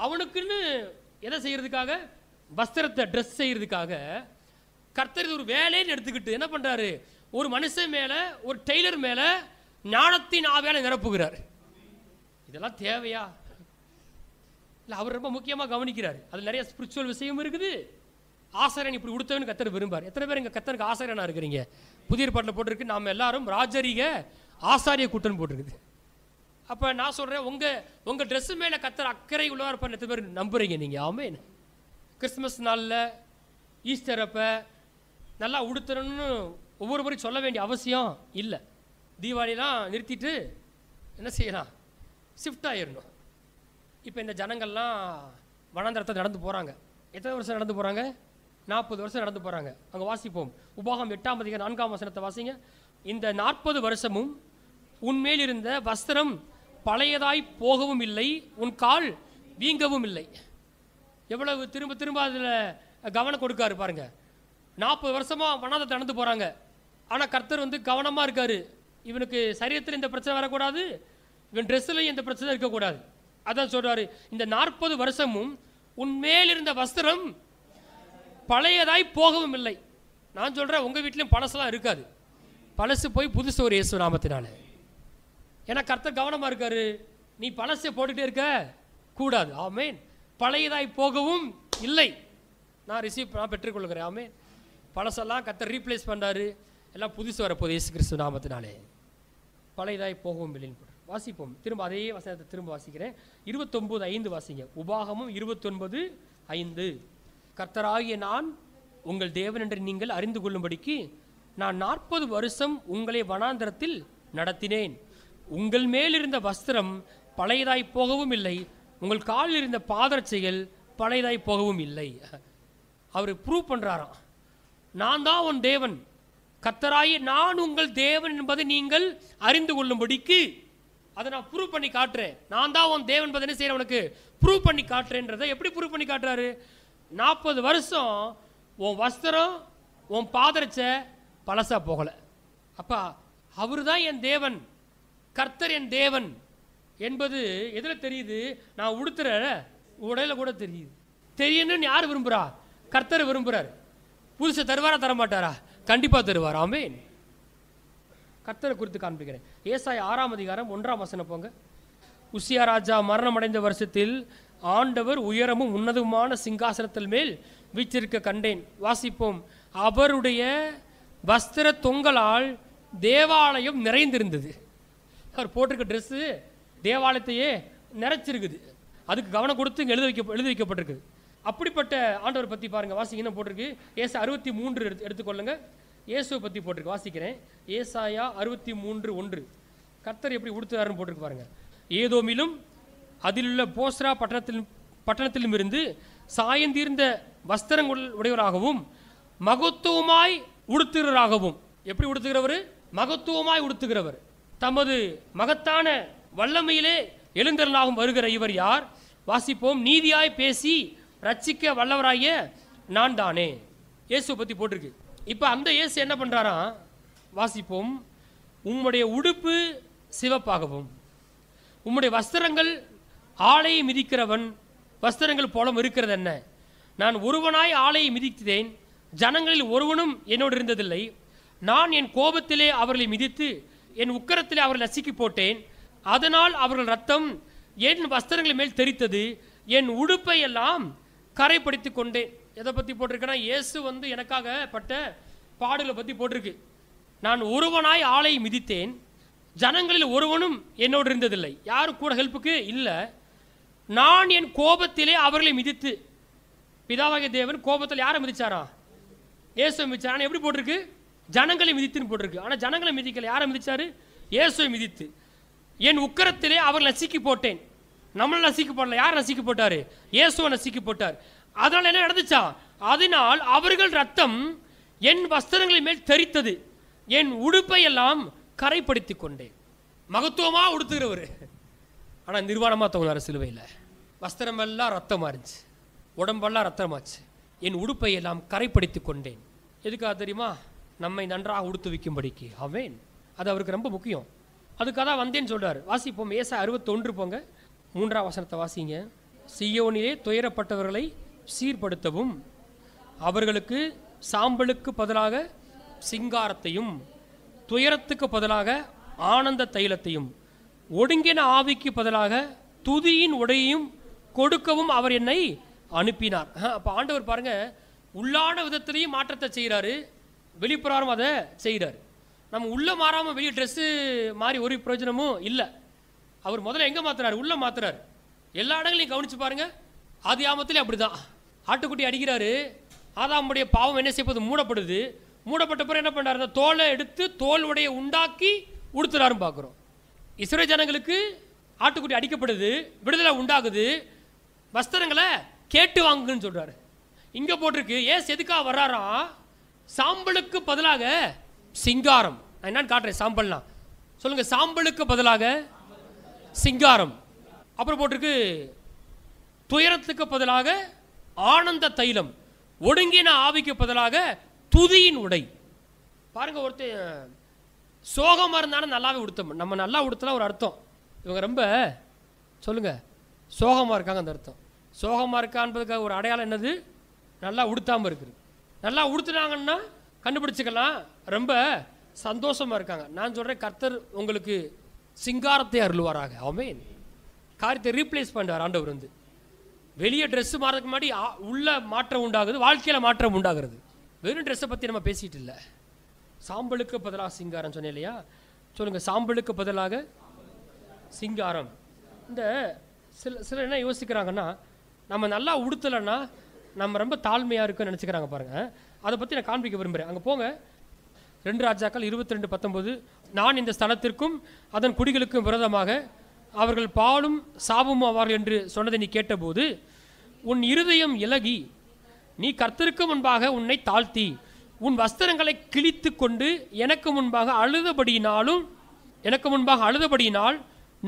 அவனுக்குன்னு எதை செய்யறதுக்காக, வஸ்திரத்தை ட்ரெஸ் செய்யறதுக்காக கர்த்தர் ஒரு வேலைன்னு எடுத்துக்கிட்டு என்ன பண்றாரு, ஒரு மனுஷன் மேல, ஒரு டெய்லர் மேல ஞானத்தின் ஆவியால் நிரப்புகிறார். இதெல்லாம் தேவையா? இல்லை, அவர் ரொம்ப முக்கியமாக கவனிக்கிறார். அதில் நிறைய ஸ்பிரிச்சுவல் விஷயம் இருக்குது. ஆசாரியன் இப்படி உடுத்தவன்னு கர்த்தர் விரும்பார். எத்தனை பேர் இங்கே கர்த்தருக்கு ஆசாரியனாக இருக்கிறீங்க? புதிய பாட்டில் போட்டிருக்கு, நாம் எல்லாரும் ராஜரீக ஆசாரிய கூட்டம் போட்டிருக்குது. அப்போ நான் சொல்கிறேன், உங்கள் ட்ரெஸ்ஸு மேலே கர்த்தர் அக்கறை உள்ளவா இருப்பார். எத்தனை பேர் நம்புறீங்க நீங்கள்? ஆமென். கிறிஸ்துமஸ் நாளில், ஈஸ்டர் அப்போ நல்லா உடுத்தணும்னு ஒவ்வொரு முறையும் சொல்ல வேண்டிய அவசியம் இல்லை. தீபாவளிலாம் நிறுத்திட்டு என்ன செய்யலாம், ஷிஃப்ட் ஆகிடணும். இப்போ இந்த ஜனங்கள்லாம் வனாந்தரத்தை நடந்து போகிறாங்க. எத்தனை வருஷம் நடந்து போகிறாங்க? 40 வருஷம் நடந்து போகிறாங்க. அங்கே வாசிப்போம். உபாகம் 8ஆம் அதிகாரம் 4ஆம் வசனத்தை வாசிங்க. இந்த 40 வருஷமும் உன்மேல் இருந்த வஸ்திரம் பழையதாய் போகவும் இல்லை, உன் கால் வீங்கவும் இல்லை. எவ்வளவு திரும்ப திரும்ப அதில் கவனம் கொடுக்காரு பாருங்க. 40 வருஷமாக வனாந்தரத்தை நடந்து போகிறாங்க. ஆனால் கர்த்தர் வந்து கவனமாக இருக்காரு. இவனுக்கு சரீரத்தில் இந்த பிரச்சனை வரக்கூடாது, இவன் ட்ரெஸ்ஸில் எந்த பிரச்சனை இருக்கக்கூடாது. அதான் சொல்றாரு, இந்த 40 வருஷமும் உன்மேல் இருந்த வஸ்திரம் பழையதாய் போகவும் இல்லை. நான் சொல்றேன், உங்க வீட்லயும் பழசெல்லாம் இருக்காது. பழசு போய் புதுசு ஒரு இயேசு நாமத்தினால. ஏன்னா கர்த்தர் கவனமா இருக்காரு. நீ பழசை போட்டுட்டே இருக்க கூடாது. ஆமென். பழையதாய் போகவும் இல்லை. நான் பெற்றுக்கொள்கிறேன். ஆமென். பழசெல்லாம் கர்த்தர் ரீப்ளேஸ் பண்றாரு. எல்லாம் புதுசு வரப்போகுது இயேசு கிறிஸ்து நாமத்தினாலே. பழையதாய் போகவும் இல்லைன்னு போட்டு வாசிப்போம். திரும்ப அதே வசனத்தை திரும்ப வாசிக்கிறேன். 29:5 வாசிங்க. உபாகமும் 29:5. கர்த்தராகிய நான் உங்கள் தேவன் என்று நீங்கள் அறிந்து கொள்ளும்படிக்கு நான் 40 வருஷம் உங்களை வனாந்தரத்தில் நடத்தினேன். உங்கள் மேல் இருந்த வஸ்திரம் பழையதாய் போகவும் இல்லை, உங்கள் காலில் இருந்த பாதரட்சைகள் பழையதாய் போகவும் இல்லை. அவர் ப்ரூவ் பண்றாராம், நான் தான் உன் தேவன், கர்த்தராகிய நான் உங்கள் தேவன் என்பதை நீங்கள் அறிந்து கொள்ளும்படிக்கு அதை நான் ப்ரூவ் பண்ணி காட்டுறேன். நான் தான் உன் தேவன் என்பதை என்ன செய்யறேன், உனக்கு ப்ரூவ் பண்ணி காட்டுறேன்றதை எப்படி ப்ரூவ் பண்ணி காட்டுறாரு? 40 வருஷம் உன் வஸ்திரம், உன் பாதரட்சை பழசா போகலை. அப்பா அவர் தான் என் தேவன், கர்த்தர் என் தேவன் என்பது எதில் தெரியுது? நான் உடுத்துற உடையில கூட தெரியுது. தெரியணும்னு யார் விரும்புகிறா? கர்த்தர் விரும்புகிறார். புதுசை தருவாரா தரமாட்டாரா? கண்டிப்பாக தருவார். ஆமென். கர்த்தரை குறித்து காண்பிக்கிறேன். ஏசாயா 6ஆம் அதிகாரம் 1ஆம் வசனம் போங்க. உசியா ராஜா மரணம் அடைந்த வருஷத்தில் ஆண்டவர் உயரமும் உன்னதமான சிங்காசனத்தில் மேல் வீற்றிருக்க கண்டேன். வாசிப்போம். அவருடைய வஸ்திர தொங்கலால் தேவாலயம் நிறைந்திருந்தது. அவர் போட்டிருக்க ட்ரெஸ்ஸு தேவாலயத்தையே நிறைச்சிருக்குது. அதுக்கு கவனம் கொடுத்து இங்கே எழுதி வைக்கப்பட்டிருக்குது. அப்படிப்பட்ட ஆண்டவர் பற்றி பாருங்கள். வாசிங்க போட்டிருக்கு. ஏசா 63 எடுத்துக்கொள்ளுங்க. இயேசுவை பற்றி போட்டிருக்கு. வாசிக்கிறேன். ஏசாயா 63:1. கர்த்தர் எப்படி உடுத்துறாருன்னு போட்டிருக்கு பாருங்க. ஏதோமிலும் அதிலுள்ள போஸ்ரா பட்டணத்திலும் இருந்து சாயந்தீர்ந்த வஸ்திரங்கள் உடையவராகவும் மகத்துவமாய் உடுத்துகிறவராகவும். எப்படி உடுத்துகிறவர்? மகத்துவமாய் உடுத்துகிறவர். தமது மகத்தான வல்லமையிலே எழுந்தருளாகவும் வருகிற இவர் யார்? வாசிப்போம். நீதியாய் பேசி ரட்சிக்க வல்லவராகிய நான் தானே. இயேசுவை பற்றி போட்டிருக்கு. இப்போ அந்த இயேசு என்ன பண்ணுறாரா? வாசிப்போம். உம்முடைய உடுப்பு சிவப்பாகவும் உம்முடைய வஸ்திரங்கள் ஆலையை மிதிக்கிறவன் வஸ்திரங்கள் போல இருக்கிறது என்ன? நான் ஒருவனாய் ஆலையை மிதித்தேன், ஜனங்களில் ஒருவனும் என்னோடு இருந்ததில்லை. நான் என் கோபத்திலே அவர்களை மிதித்து என் உக்கரத்திலே அவர்களை நசுக்கி போட்டேன். அதனால் அவர்கள் ரத்தம் என் வஸ்திரங்கள் மேல் தெரித்தது, என் உடுப்பை எல்லாம் கரைப்படுத்தி கொண்டேன். எதை பற்றி போட்டிருக்கேன்னா, இயேசு எனக்காக பட்ட பாடுகளை பற்றி போட்டிருக்கு. நான் ஒருவனாய் ஆலையை மிதித்தேன், ஜனங்களில் ஒருவனும் என்னோடு இருந்ததில்லை. யாரும் கூட ஹெல்ப்புக்கு இல்லை. நான் என் கோபத்திலே அவர்களை மிதித்து. பிதாவாகிய தேவன் கோபத்தில் யாரை மிதிச்சாரா? இயேசுவை மிதிச்சார். ஆனால் எப்படி போட்டிருக்கு? ஜனங்களை மிதித்துன்னு போட்டிருக்கு. ஆனால் ஜனங்களை மிதிக்கல. யாரை மிதிச்சாரு? இயேசுவை மிதித்து என் உக்கரத்திலே அவர்கள் நசுக்கி போட்டேன். நம்மளை நசுக்கி போடல. யார் நசுக்கி போட்டாரு? இயேசுவை நசுக்கி போட்டார். அதனால் என்ன நடந்துச்சா? அதனால் அவர்கள் ரத்தம் என் வஸ்திரங்களின் மேல் தெரித்தது, என் உடுப்பை எல்லாம் கரைப்படுத்தி கொண்டேன். மகத்துவமாக உடுத்துகிறவர். ஆனால் நிர்வாணமாக தோணுறாரு சிலுவையில். வஸ்திரம் எல்லாம் ரத்தமாக இருந்துச்சு, உடம்பெல்லாம் ரத்தமாச்சு. என் உடுப்பை எல்லாம் கரைப்படுத்தி கொண்டேன். எதுக்காக தெரியுமா? நம்மை நன்றாக உடுத்து வைக்கும்படிக்கு. ஆமென். அது அவருக்கு ரொம்ப முக்கியம். அதுக்காக தான் வந்தேன்னு சொல்றாரு. வாசிப்போம். ஏசாயா 61 போங்க. 3ஆம் வசனத்தை வாசிங்க. சீயோனிலே துயரப்பட்டவர்களை சீர்படுத்தவும் அவர்களுக்கு சாம்பலுக்கு பதிலாக சிங்காரத்தையும் துயரத்துக்கு பதிலாக ஆனந்த தைலத்தையும் ஒடுங்கின ஆவிக்கு பதிலாக துதியின் உடையையும் கொடுக்கவும் அவர் என்னை அனுப்பினார். அப்போ ஆண்டவர் பாருங்க, உள்ளான விதத்திலையும் மாற்றத்தை செய்கிறாரு, வெளிப்புறம் அதை செய்கிறார். நம்ம உள்ள மாறாமல் வெளியே ட்ரெஸ்ஸு மாறி ஒரு பிரயோஜனமும் இல்லை. அவர் முதல்ல எங்கே மாத்துறாரு? உள்ள மாத்துறாரு. எல்லா இடங்களையும் கவனிச்சு பாருங்க. ஆதியாமத்திலே அப்படிதான். ஆட்டுக்குட்டி அடிக்கிறாரு. ஆதாமுடைய பாவம் என்ன செய்வது? மூடப்படுது. மூடப்பட்ட பிறகு என்ன பண்ணாரு? அந்த தோலை எடுத்து தோல் உடைய உண்டாக்கி உடுத்துறாருன்னு பார்க்குறோம். இஸ்ரவேல் ஜனங்களுக்கு ஆட்டுக்குட்டி அடிக்கப்படுது, விடுதலை உண்டாகுது, வஸ்திரங்களை கேட்டு வாங்குன்னு சொல்றாரு. இங்கே போட்டிருக்கு. ஏன் எதுக்காக வர்றாரா? சாம்பலுக்கு பதிலாக சிங்காரம். நான் என்னன்னு காட்டுறேன். சாம்பல்னா சொல்லுங்க. சாம்பலுக்கு பதிலாக சிங்காரம். அப்புறம் போட்டிருக்கு துயரத்துக்கு பதிலாக ஆனந்த தைலம், ஒடுங்கின ஆவிக்கு பதிலாக துதியின் உடை. பாருங்க, ஒருத்தர் சோகமாக இருந்தாலும் நல்லாவே உடுத்தம். நம்ம நல்லா உடுத்தலாம் ஒரு அர்த்தம். இவங்க ரொம்ப சொல்லுங்க சோகமாக இருக்காங்க. அந்த அர்த்தம் சோகமாக இருக்கான்றதுக்காக ஒரு அடையாளம் என்னது? நல்லா உடுத்தாமல் இருக்குது. நல்லா உடுத்துனாங்கன்னா கண்டுபிடிச்சிக்கலாம் ரொம்ப சந்தோஷமாக இருக்காங்க. நான் சொல்கிறேன், கர்த்தர் உங்களுக்கு சிங்காரத்தை அருள்வாராக. ஆமென். காரியத்தை ரீப்ளேஸ் பண்ணுறார் ஆண்டவர். வெளியே ட்ரெஸ்ஸு மாறதுக்கு முன்னாடி உள்ள மாற்றம் உண்டாகுது, வாழ்க்கையில் மாற்றம் உண்டாகிறது. வெறும் ட்ரெஸ்ஸை பற்றி நம்ம பேசிகிட்டு இல்லை. சாம்பலுக்கு பதிலாக சிங்காரம் சொன்னேன் இல்லையா? சொல்லுங்கள். சாம்பலுக்கு பதிலாக சிங்காரம். இந்த சில என்ன யோசிக்கிறாங்கன்னா, நம்ம நல்லா உடுத்தலைன்னா நம்ம ரொம்ப தாழ்மையாக இருக்குன்னு நினச்சிக்கிறாங்க பாருங்கள். அதை பற்றி நான் காண்பிக்க விரும்புகிறேன். அங்கே போங்க. 2 ராஜாக்கள் 22:19. நான் இந்த ஸ்தலத்திற்கும் அதன் குடிகளுக்கும் விரோதமாக அவர்கள் பாலும் சாபமும் ஆவார்கள் என்று சொன்னதை நீ கேட்டபோது உன் இருதயம் இலகி நீ கர்த்தருக்கு முன்பாக உன்னை தாழ்த்தி உன் வஸ்திரங்களை கிழித்து கொண்டு எனக்கு முன்பாக அழுதபடியினால்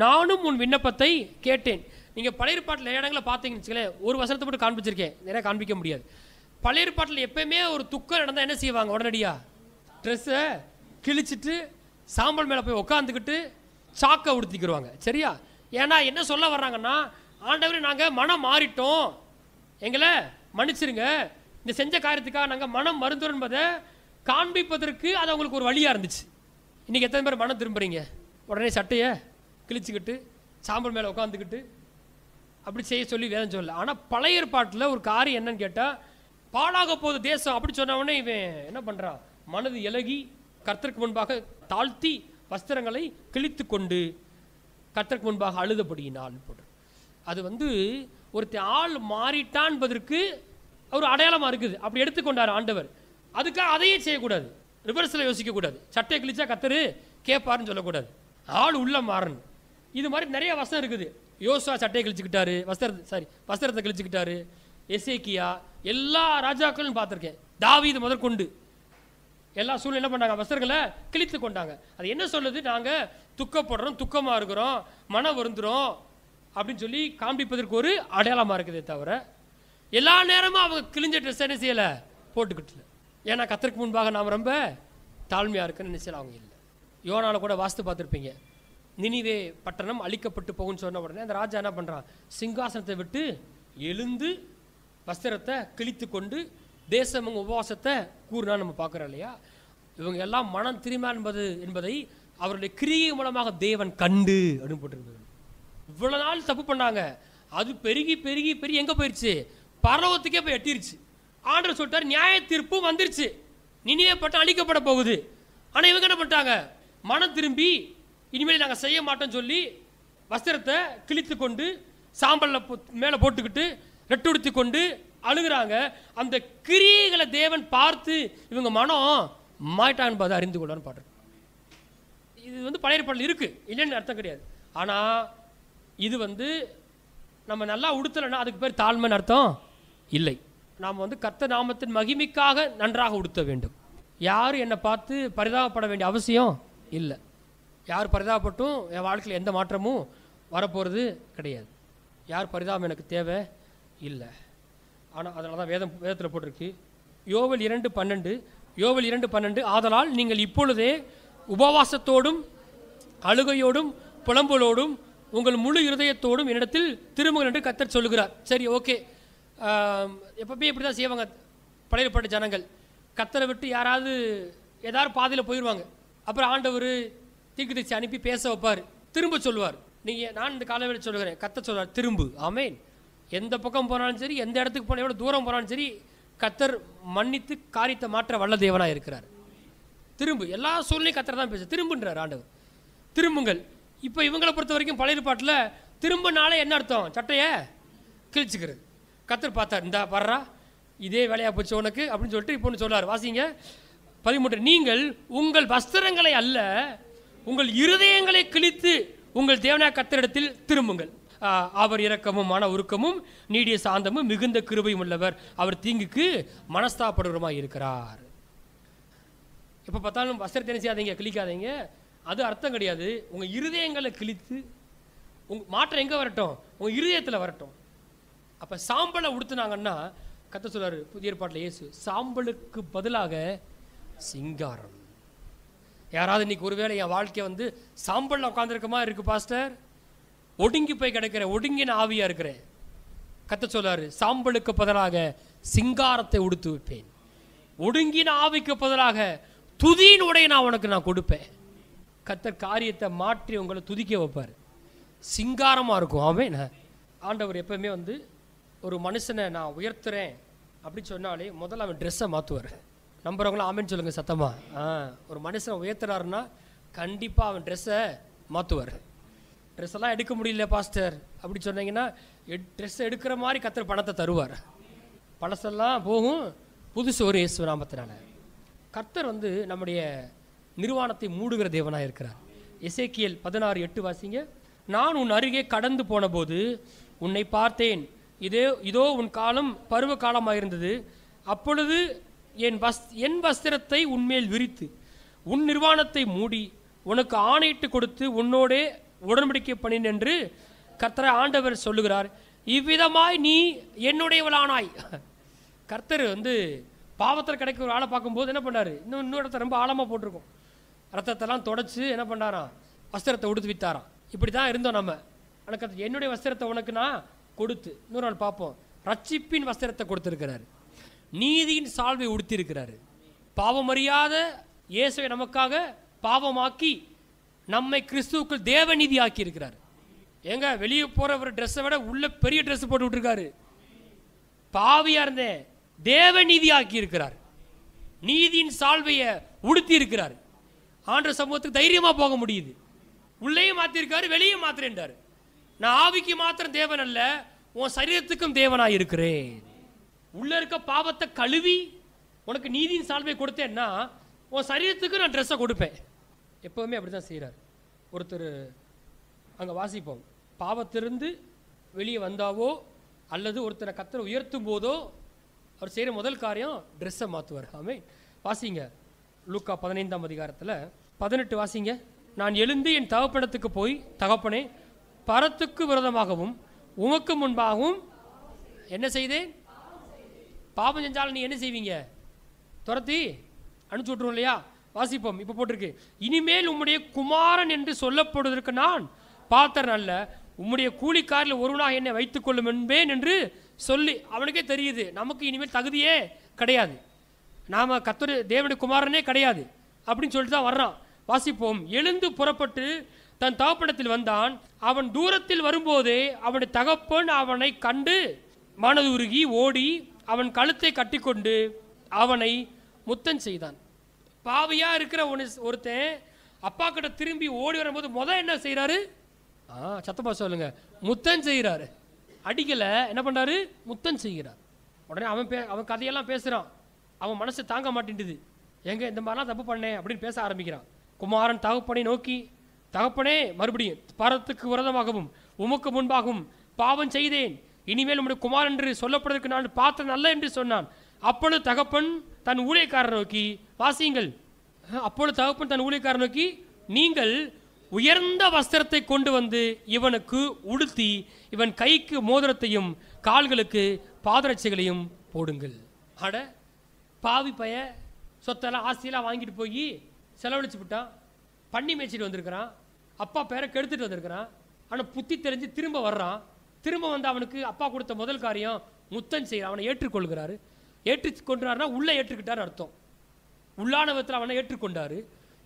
நானும் உன் விண்ணப்பத்தை கேட்டேன். நீங்கள் பழைய ஏற்பாட்டில் இடங்களை பார்த்தீங்கன்னு வச்சுக்கலேன், ஒரு வசனத்தை மட்டும் காண்பிச்சிருக்கேன், நிறைய காண்பிக்க முடியாது. பழைய ஏற்பாட்டில் எப்பயுமே ஒரு துக்கம் நடந்தால் என்ன செய்வாங்க? உடனடியாக ட்ரெஸ்ஸை கிழிச்சிட்டு சாம்பல் மேலே போய் உட்காந்துக்கிட்டு சாக்கை உடுத்திக்கிடுவாங்க. சரியா? ஏன்னா என்ன சொல்ல வர்றாங்கன்னா, ஆண்டவரே நாங்கள் மனம் மாறிட்டோம், எங்களை மன்னிச்சிருங்க, இந்த செஞ்ச காரியத்துக்காக நாங்கள் மனம் மருந்துறோம் என்பதை காண்பிப்பதற்கு அது அவங்களுக்கு ஒரு வழியாக இருந்துச்சு. இன்றைக்கி எத்தனை பேர் மனம் திரும்புறீங்க? உடனே சட்டையை கிழிச்சிக்கிட்டு சாம்பல் மேலே உட்காந்துக்கிட்டு அப்படி செய்ய சொல்லி வேதம் சொல்லல. ஆனால் பழைய ஏற்பாட்டில் ஒரு காரியம் என்னன்னு கேட்டால், பாழாக போகுது தேசம் அப்படி சொன்னவொடனே இவன் என்ன பண்ணுறான், மனது இலகி கர்த்தருக்கு முன்பாக தாழ்த்தி வஸ்திரங்களை கிழித்து கொண்டு கர்த்தருக்கு முன்பாக அழுதபடியினால் போடுற. அது ஒருத்தன் ஆள் மாறிட்டான் என்பதற்கு ஒரு அடையாளமாக இருக்குது. அப்படி எடுத்துக்கொண்டார் ஆண்டவர். அதுக்காக அதையே செய்யக்கூடாது, ரிவர்ஸில் யோசிக்கக்கூடாது. சட்டையை கிழிச்சா கர்த்தர் கேட்பாருன்னு சொல்லக்கூடாது, ஆள் உள்ள மாறணும். இது மாதிரி நிறைய வசனம் இருக்குது. யோசுவா சட்டையை கிழிச்சுக்கிட்டாரு, வஸ்திரத்தை கிழிச்சுக்கிட்டாரு. எசேக்கியா, எல்லா ராஜாக்களும் பார்த்துருக்கேன். தாவீது முதற்கொண்டு எல்லா சூழ்நிலை என்ன பண்ணாங்க, வஸ்திரங்களை கிழித்து கொண்டாங்க. அது என்ன சொல்லுது, நாங்கள் துக்கப்படுறோம், துக்கமாக இருக்கிறோம், மனம் வருந்துறோம் அப்படின்னு சொல்லி காண்பிப்பதற்கு ஒரு அடையாளமாக இருக்குதே தவிர எல்லா நேரமும் அவங்க கிழிஞ்ச ட்ரெஸ் என்ன செய்யலை, போட்டுக்கிட்டு. ஏன்னா கர்த்தருக்கு முன்பாக நாம் ரொம்ப தாழ்மையாக இருக்குன்னு நினைச்சல அவங்க இல்லை. யோனால கூட வாஸ்து பார்த்துருப்பீங்க. நினிவே பட்டணம் அழிக்கப்பட்டு போகும்னு சொன்ன உடனே அந்த ராஜா என்ன பண்ணுறான், சிங்காசனத்தை விட்டு எழுந்து வஸ்திரத்தை கிழித்து கொண்டு தேசம் உபவாசத்தை கூறுனா நம்ம பார்க்குறோம் இல்லையா? இவங்க எல்லாம் மனம் திரும்ப என்பதை அவருடைய கிரியை மூலமாக தேவன் கண்டு அப்படின்னு போட்டிருக்காரு. இவ்வளோ நாள் தப்பு பண்ணாங்க, அது பெருகி பெருகி பெருகி எங்கே போயிடுச்சு, பரலோகத்துக்கே போய் எட்டிருச்சு. ஆண்டவர் சொல்லிட்டார், நியாய தீர்ப்பு வந்துருச்சு, நினிவே பட்டம் அழிக்கப்பட போகுது. ஆனால் இவங்க என்ன பண்ணிட்டாங்க, மனம் திரும்பி இனிமேல் நாங்கள் செய்ய மாட்டோம்னு சொல்லி வஸ்திரத்தை கிழித்து கொண்டு சாம்பலில் மேலே போட்டுக்கிட்டு ரெட்டுடுத்தி கொண்டு அழுகிறாங்க. அந்த கிரியைகளை தேவன் பார்த்து இவங்க மனம் மாட்டான்னு பார்த்து அறிந்து கொள்ளான்னு பாடுறேன். இது பழைய ஏற்பாட்டில் இருக்குது, இல்லைன்னு அர்த்தம் கிடையாது. ஆனால் இது நம்ம நல்லா உடுத்தலைன்னா அதுக்கு பேர் தாழ்மைன்னு அர்த்தம் இல்லை. நாம் கர்த்தர் நாமத்தின் மகிமைக்காக நன்றாக உடுத்த வேண்டும். யாரும் என்னை பார்த்து பரிதாபப்பட வேண்டிய அவசியம் இல்லை. யார் பரிதாபப்பட்டும் என் வாழ்க்கையில் எந்த மாற்றமும் வரப்போகிறது கிடையாது. யார் பரிதாபம் எனக்கு தேவை இல்லை. ஆனால் அதனால தான் வேதத்தில் போட்டிருக்கு, யோவேல் 2:12 ஆதலால் நீங்கள் இப்பொழுதே உபவாசத்தோடும் அழுகையோடும் புலம்பலோடும் உங்கள் முழு இருதயத்தோடும் என்னிடத்தில் திரும்புங்கள் என்று கர்த்தர் சொல்லுகிறார். சரி, ஓகே. எப்பவுமே இப்படி தான் செய்வாங்க பழைய ஏற்பாட்டு ஜனங்கள். கர்த்தரை விட்டு யாராவது ஏதாவது பாதையில் போயிடுவாங்க. அப்புறம் ஆண்டவர் தீர்க்கதரிசி அனுப்பி பேச வைப்பார், திரும்ப சொல்லுவார். நான் இந்த காலவேளை சொல்லுகிறேன், கர்த்தர் சொல்வார் திரும்பு. ஆமேன். எந்த பக்கம் போனாலும் சரி, எந்த இடத்துக்கு போனாலும், எவ்வளோ தூரம் போனாலும் சரி, கர்த்தர் மன்னித்து காரியத்தை மாற்ற வல்ல தேவனாக இருக்கிறார். திரும்பு. எல்லா சூழ்நிலையும் கர்த்தர் தான் பேச திரும்புன்றார் ஆண்டவர். திரும்புங்கள். இப்போ இவங்களை பொறுத்த வரைக்கும் பழைய ஏற்பாட்டில் திரும்பினாலே என்ன அர்த்தம், சட்டையை கிழிச்சுக்கிறது. கர்த்தர் பார்த்தார், இந்த வர்றா இதே வேலையாக போச்சு உனக்கு அப்படின்னு சொல்லிட்டு இப்போ ஒன்று சொல்லார். வாசிங்க 13. நீங்கள் உங்கள் வஸ்திரங்களை அல்ல உங்கள் இருதயங்களை கிழித்து உங்கள் தேவனாய கர்த்தரிடத்தில் திரும்புங்கள். அவர் இரக்கமும் மன உருக்கமும் நீடிய சாந்தமும் மிகுந்த கிருபையும் உள்ளவர், அவர் தீங்குக்கு மனஸ்தாபடுவருமாய் இருக்கிறார். எப்போ பார்த்தாலும் வஸ்திரத்தை என்ன செய்யாதீங்க, கிழிக்காதீங்க, அது அர்த்தம் கிடையாது. உங்கள் இருதயங்களை கிழித்து மாற்றம் எங்கே வரட்டும், உங்கள் இருதயத்தில் வரட்டும். அப்போ சாம்பலை உடுத்துனாங்கன்னா கர்த்தர் சொல்றாரு புதிய ஏற்பாட்டில் இயேசு, சாம்பலுக்கு பதிலாக சிங்காரம். யாராவது இன்னைக்கு ஒருவேளை என் வாழ்க்கையை சாம்பலில் உட்காந்துருக்கமா இருக்கு பாஸ்டர், ஒடுங்கி போய் கிடக்கிறேன், ஒடுங்கின ஆவியாக இருக்கிறேன், கர்த்தர் சொல்றாரு சாம்பலுக்கு பதிலாக சிங்காரத்தை உடுத்து வைப்பேன், ஒடுங்கின ஆவிக்கு பதிலாக துதியின் உடைய நான் கொடுப்பேன். கர்த்தர் காரியத்தை மாற்றி உங்களை துதிக்க வைப்பார், சிங்காரமாக இருக்கும். ஆமென். ஆண்டவர் எப்பவுமே ஒரு மனுஷனை நான் உயர்த்துறேன் அப்படின்னு சொன்னாலே முதல்ல அவன் ட்ரெஸ்ஸை மாற்றுவார். நம்புறவங்களும் ஆமென்னு சொல்லுங்கள் சத்தமா. ஒரு மனுஷனை உயர்த்துறாருன்னா கண்டிப்பாக அவன் ட்ரெஸ்ஸை மாற்றுவார். ட்ரெஸ்ஸெல்லாம் எடுக்க முடியல பாஸ்டர் அப்படி சொன்னீங்கன்னா ட்ரெஸ் எடுக்கிற மாதிரி கர்த்தர் பணத்தை தருவார். பழசெல்லாம் போகும், புதுசு ஒரு இயேசு நாமத்தினால. கர்த்தர் நம்முடைய நிர்வாணத்தை மூடுகிற தேவனாக இருக்கிறார். எசேக்கியேல் 16:8 வாசிங்க. நான் உன் அருகே கடந்து போன போது உன்னை பார்த்தேன், இதோ உன் காலம் பருவ காலமாயிருந்தது. அப்பொழுது என் வஸ்திரத்தை உன்மேல் விரித்து உன் நிர்வாணத்தை மூடி உனக்கு ஆணையிட்டு கொடுத்து உன்னோடே உடன்படிக்கை பண்ணினேன் என்று கர்த்தர் ஆண்டவர் சொல்லுகிறார். இவ்விதமாய் நீ என்னுடையவளானாய். கர்த்தர் பாவத்தில் கிடைக்கிற ஒரு ஆளை பார்க்கும்போது என்ன பண்ணார், இன்னொரு இடத்த ரொம்ப ஆழமாக போட்டிருக்கோம். ரத்தத்தெல்லாம் தொடச்சி என்ன பண்ணாராம், வஸ்திரத்தை உடுத்து வித்தாராம். இப்படி தான் இருந்தோம் நம்ம. எனக்கு என்னுடைய வஸ்திரத்தை உனக்கு நான் கொடுத்து, இன்னொரு நாள் பார்ப்போம், ரட்சிப்பின் வஸ்திரத்தை கொடுத்திருக்கிறாரு, நீதியின் சால்வை உடுத்திருக்கிறாரு. பாவமறியாத இயேசுவை நமக்காக பாவமாக்கி நம்மை கிறிஸ்துவுக்குள் தேவநீதி ஆக்கி இருக்கிறார். ஏங்க வெளியே போற ஒரு ட்ரெஸ்ஸை விட உள்ள பெரிய ட்ரெஸ் போட்டு விட்டுருக்காரு. பாவியா இருந்தேன், தேவநீதி ஆக்கி இருக்கிறார், நீதியின் சால்வையை உடுத்தி இருக்கிறார். ஆண்டவர் சமூகத்துக்கு தைரியமா போக முடியுது. உள்ளேயும் மாத்திருக்காரு, வெளியே மாத்திரேன்றாரு. நான் ஆவிக்கு மாத்திரம் தேவன் அல்ல, உன் சரீரத்துக்கும் தேவனாய் இருக்கிறேன். உள்ள இருக்க பாவத்தை கழுவி உனக்கு நீதியின் சால்வை கொடுத்தேன்னா உன் சரீரத்துக்கு நான் ட்ரெஸ்ஸை கொடுப்பேன். எப்பவுமே அப்படிதான் செய்யறாரு. ஒருத்தர் அங்க வாசிப்போம், பாவத்திலிருந்து வெளியே வந்தாவோ அல்லது ஒருத்தரை கர்த்தரை உயர்த்தும் போதோ அவர் செய்கிற முதல் காரியம் ட்ரெஸ்ஸை மாற்றுவார். ஆமே, வாசிங்க லூக்கா 15ஆம் அதிகாரத்தில் 18 வாசிங்க. நான் எழுந்து என் தகப்பனத்துக்கு போய், தகப்பனே, பரத்துக்கு விரோதமாகவும் உமக்கு முன்பாகவும் என்ன செய்தேன்? பாவம் செஞ்சாலும் நீ என்ன செய்வீங்க? துரத்தி அனுப்பிச்சு விட்ருவோம் இல்லையா? வாசிப்போம். இப்போ போட்டிருக்கு, இனிமேல் உம்முடைய குமாரன் என்று சொல்லப்படுவதற்கு நான் பாத்திரன் அல்ல, உம்முடைய கூலிக்காரில் ஒருவனாக என்னை வைத்துக் கொள்ளும் என்பேன் என்று சொல்லி அவனுக்கே தெரியுது நமக்கு இனிமேல் தகுதியே கிடையாது, நாம கர்த்தர் தேவனுடைய குமாரனே கிடையாது அப்படின்னு சொல்லிட்டு தான் வர்றான். வாசிப்போம். எழுந்து புறப்பட்டு தன் தகப்பனத்தில் வந்தான். அவன் தூரத்தில் வரும்போதே அவனுடைய தகப்பன் அவனை கண்டு மனதுருகி ஓடி அவன் கழுத்தை கட்டிக்கொண்டு அவனை முத்தம் செய்தான். பாவியா இருக்கிற ஒருத்தன் அப்பா கிட்ட திரும்பி ஓடி வரும்போது முதல் என்ன செய்யறாரு? சத்தமா சொல்லுங்க, முத்தம் செய்கிறாரு. அடிக்கல, என்ன பண்றாரு? முத்தம் செய்கிறார். உடனே அவன் கதையெல்லாம் பேசுறான். அவன் மனசு தாங்க மாட்டேன்டுது. எங்க இந்த மாதிரிலாம் தப்பு பண்ணேன் அப்படின்னு பேச ஆரம்பிக்கிறான். குமாரன் தகப்பனை நோக்கி, தகப்பனே, மறுபடியும் பரத்துக்கு விரோதமாகவும் உமக்கு முன்பாகவும் பாவம் செய்தேன், இனிமேல் உம்முடைய குமாரன் என்று சொல்லப்படுவதற்கு நான் பார்த்தேன் அல்ல என்று சொன்னான். அப்பொழுது தகப்பன் தன் ஊழியக்காரர் நோக்கி, வாசியுங்கள். அப்பொழுது தகப்பன் தன் ஊழியக்காரர் நோக்கி, நீங்கள் உயர்ந்த வஸ்திரத்தை கொண்டு வந்து இவனுக்கு உடுத்தி இவன் கைக்கு மோதிரத்தையும் கால்களுக்கு பாதரட்சைகளையும் போடுங்கள். அட பாவி பைய, சொத்தெல்லாம் ஆசையெல்லாம் வாங்கிட்டு போய் செலவழிச்சு விட்டான், பண்ணி மேய்ச்சிட்டு வந்திருக்கிறான், அப்பா பேரை கெடுத்துட்டு வந்திருக்கிறான். ஆனால் புத்தி தெரிஞ்சு திரும்ப வர்றான். திரும்ப வந்து அவனுக்கு அப்பா கொடுத்த முதல் காரியம் முத்தம் செய்ய அவனை ஏற்றுக்கொள்கிறாரு. ஏற்றுக்கொண்டாருன்னா உள்ள ஏற்றுக்கிட்டார் அர்த்தம். உள்ளான விதத்தில் அவனை ஏற்றுக்கொண்டாரு.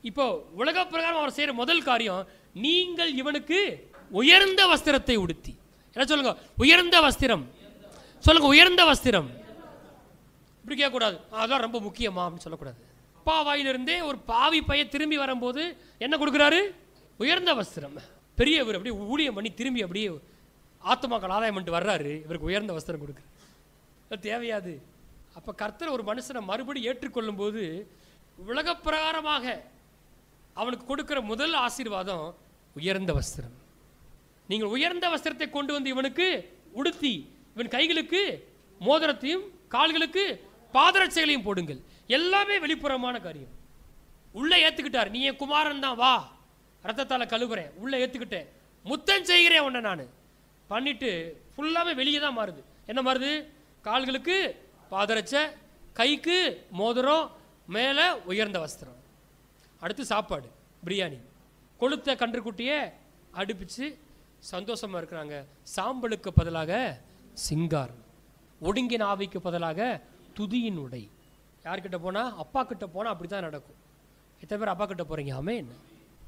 இப்போ உலக பிரகாரம் அவர் செய்யற முதல் காரியம், நீங்கள் இவனுக்கு உயர்ந்த வஸ்திரத்தை உடுத்தி. என்ன சொல்லுங்க? உயர்ந்த வஸ்திரம் சொல்லுங்க. உயர்ந்த வஸ்திரம். இப்படி கேட்கக்கூடாது, அதான் ரொம்ப முக்கியமா அப்படின்னு சொல்லக்கூடாது. அப்பா வாயிலிருந்தே ஒரு பாவி பைய திரும்பி வரும்போது என்ன கொடுக்குறாரு? உயர்ந்த வஸ்திரம். பெரியவர் அப்படியே ஊழியம் பண்ணி திரும்பி அப்படியே ஆத்மாக்கள் ஆதாயம் பண்ணிட்டு வர்றாரு, இவருக்கு உயர்ந்த வஸ்திரம் கொடுக்குறாரு. தேவையாது. அப்ப கர்த்தர் ஒரு மனுஷனை மறுபடியும் ஏற்றுக்கொள்ளும் போது உலக பிரகாரமாக அவனுக்கு கொடுக்கிற முதல் ஆசீர்வாதம் உயர்ந்த வஸ்திரம். நீங்கள் உயர்ந்த வஸ்திரத்தை கொண்டு வந்து இவனுக்கு உடுத்தி இவன் கைகளுக்கு மோதிரத்தையும் கால்களுக்கு பாதரட்சைகளையும் போடுங்கள். எல்லாமே வெளிப்புறமான காரியம். உள்ள ஏத்துக்கிட்டார், நீ என் குமாரன் தான், வா, ரத்தத்தால கழுவுறேன், உள்ள ஏத்துக்கிட்டேன், முத்தம் செய்கிறேன் உன்னை நான் பண்ணிட்டு ஃபுல்லாவே வெளியே தான் மாறுது. என்ன மாறுது? கால்களுக்கு பாதரட்சை, கைக்கு மோதிரம், மேலே உயர்ந்த வஸ்திரம். அடுத்து சாப்பாடு, பிரியாணி. கொளுத்த கன்றுக்குட்டியை அடுப்பிச்சு சந்தோஷமா இருக்கிறாங்க. சாம்பலுக்கு பதிலாக சிங்காரம், ஒடுங்கின ஆவிக்கு பதிலாக துதியின் உடை. யார்கிட்ட போனா? அப்பா கிட்ட போனா அப்படித்தான் நடக்கும். எத்தனை பேர் அப்பா கிட்ட போறீங்க? ஆமென்.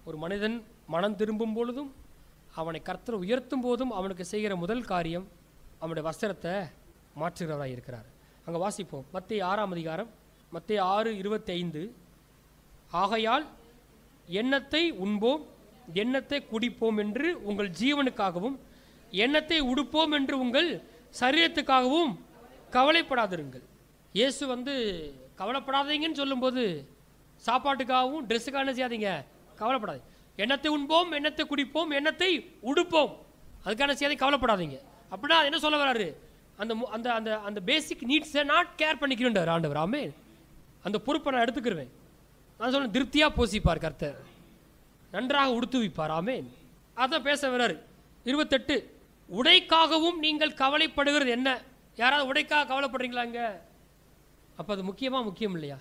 ஒரு மனிதன் மனம் திரும்பும் பொழுதும் அவனை கர்த்தர் உயர்த்தும் போதும் அவனுக்கு செய்கிற முதல் காரியம் அவனுடைய வஸ்திரத்தை மாற்றுகிறவராக இருக்கிறார். அங்கே வாசிப்போம். மத்தேயு 6ஆம் அதிகாரம், மத்தேயு 6:25. ஆகையால் எண்ணத்தை உண்போம் எண்ணத்தை குடிப்போம் என்று உங்கள் ஜீவனுக்காகவும் எண்ணத்தை உடுப்போம் என்று உங்கள் சரீரத்துக்காகவும் கவலைப்படாதிருங்கள். இயேசு வந்து கவலைப்படாதீங்கன்னு சொல்லும்போது சாப்பாட்டுக்காகவும் ட்ரெஸ்ஸுக்காக செய்யாதீங்க, கவலைப்படாதீங்க. எண்ணத்தை உண்போம் எண்ணத்தை குடிப்போம் எண்ணத்தை உடுப்போம், அதுக்கான செய்யாதீங்க, கவலைப்படாதீங்க. அப்படின்னா என்ன சொல்ல வராரு? அந்த அந்த அந்த அந்த பேசிக் நீட்ஸை நாட் கேர் பண்ணிக்கிறேன் ஆண்டவர். ஆமென். அந்த பொறுப்பை நான் எடுத்துக்கிருவேன். நான் சொல்ல திருப்தியாக போசிப்பார் கர்த்தர், நன்றாக உடுத்துவிப்பார். ஆமென். அதான் பேச வர்றாரு. 28. உடைக்காகவும் நீங்கள் கவலைப்படுகிறது என்ன? யாராவது உடைக்காக கவலைப்படுறீங்களா? இங்க அப்போ அது முக்கியமா? முக்கியம் இல்லையா?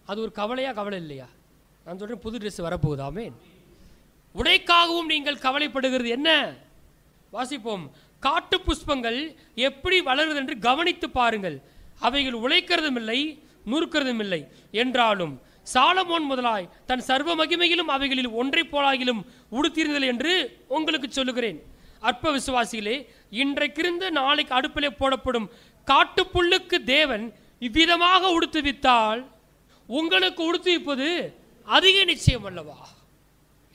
அது ஒரு கவலையா? கவலை இல்லையா? நான் சொல்கிறேன், புது ட்ரெஸ் வரப்போகுது. ஆமென். உடைக்காகவும் நீங்கள் கவலைப்படுகிறது என்ன? வாசிப்போம். காட்டு புஷ்பங்கள் எப்படி வளருது என்று கவனித்து பாருங்கள், அவைகள் உழைக்கிறதும் இல்லை நூற்கிறதும் இல்லை என்றாலும் சாலமோன் முதலாய் தன் சர்வ மகிமையிலும் அவைகளில் ஒன்றை போலாகிலும் உடுத்திருந்தது என்று உங்களுக்கு சொல்லுகிறேன். அற்ப விசுவாசிகளே, இன்றைக்கிருந்து நாளைக்கு அடுப்பிலே போடப்படும் காட்டுப்புல்லுக்கு தேவன் இவ்விதமாக உடுத்துவித்தால் உங்களுக்கு உடுத்துவிப்பது அதிக நிச்சயம் அல்லவா?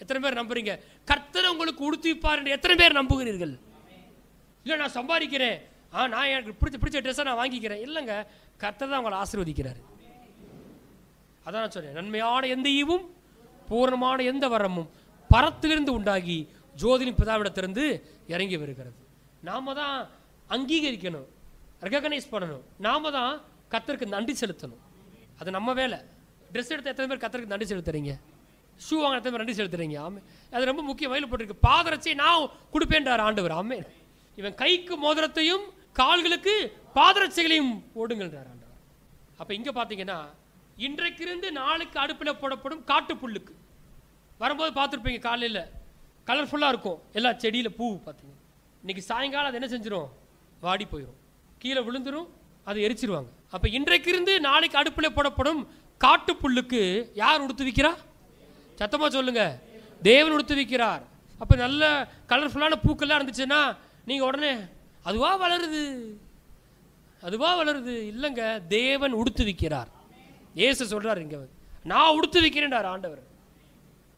எத்தனை பேர் நம்புறீங்க கர்த்தர் உங்களுக்கு உடுத்துவிப்பார் என்று? எத்தனை பேர் நம்புகிறீர்கள்? இல்லை, நான் சம்பாதிக்கிறேன், நான் எனக்கு பிடிச்ச ட்ரெஸ்ஸை நான் வாங்கிக்கிறேன். இல்லைங்க, கர்த்தர் தான் உங்களை ஆசீர்வதிக்கிறார். அதான் நான் சொன்னேன், நன்மையான எந்த ஈவும் பூர்ணமான எந்த வரமும் பரத்திலிருந்து உண்டாகி ஜோதியின் பிதாவிடத்திலிருந்து இறங்கி வருகிறது. நாம தான் அங்கீகரிக்கணும், ரெகக்னைஸ் பண்ணணும். நாம தான் கர்த்தருக்கு நன்றி செலுத்தணும். அது நம்ம வேலை. ட்ரெஸ் எடுத்த எத்தனை பேர் கர்த்தருக்கு நன்றி செலுத்துறீங்க? ஷூ வாங்க எத்தனை பேர் நன்றி செலுத்துறீங்க? ஆமே, அது ரொம்ப முக்கியம். வயலில் போட்டிருக்கு, பாதரட்சை நான் கொடுப்பேன்றார் ஆண்டவர். ஆமே, இவன் கைக்கு மோதிரத்தையும் கால்களுக்கு பாதரட்சைகளையும் போடுங்கள்ன்றார் ஆண்டவர். அப்போ இங்கே பார்த்தீங்கன்னா, இன்றைக்கிருந்து நாளுக்கு அடுப்பில் போடப்படும் காட்டு புல்லுக்கு வரும்போது பார்த்துருப்பீங்க, காலையில் கலர்ஃபுல்லாக இருக்கும் எல்லா செடியில் பூ பார்த்தீங்க. இன்னைக்கு சாயங்காலம் அது என்ன செஞ்சிடும்? வாடி போயிடும், கீழே விழுந்துடும், அதை எரிச்சிருவாங்க. அப்போ இன்றைக்கிருந்து நாளைக்கு அடுப்பில் போடப்படும் காட்டு புல்லுக்கு யார் உடுத்துவிக்கிறா? சத்தமாக சொல்லுங்க, தேவன் உடுத்துவிக்கிறார். அப்போ நல்ல கலர்ஃபுல்லான பூக்கள்லாம் இருந்துச்சுன்னா நீங்கள் உடனே அதுவா வளருது அதுவா வளருது இல்லைங்க, தேவன் உடுத்துவிக்கிறார். இயேசு சொல்றார், இங்க நான் உடுத்துவிக்கிறேன்டார் ஆண்டவர்.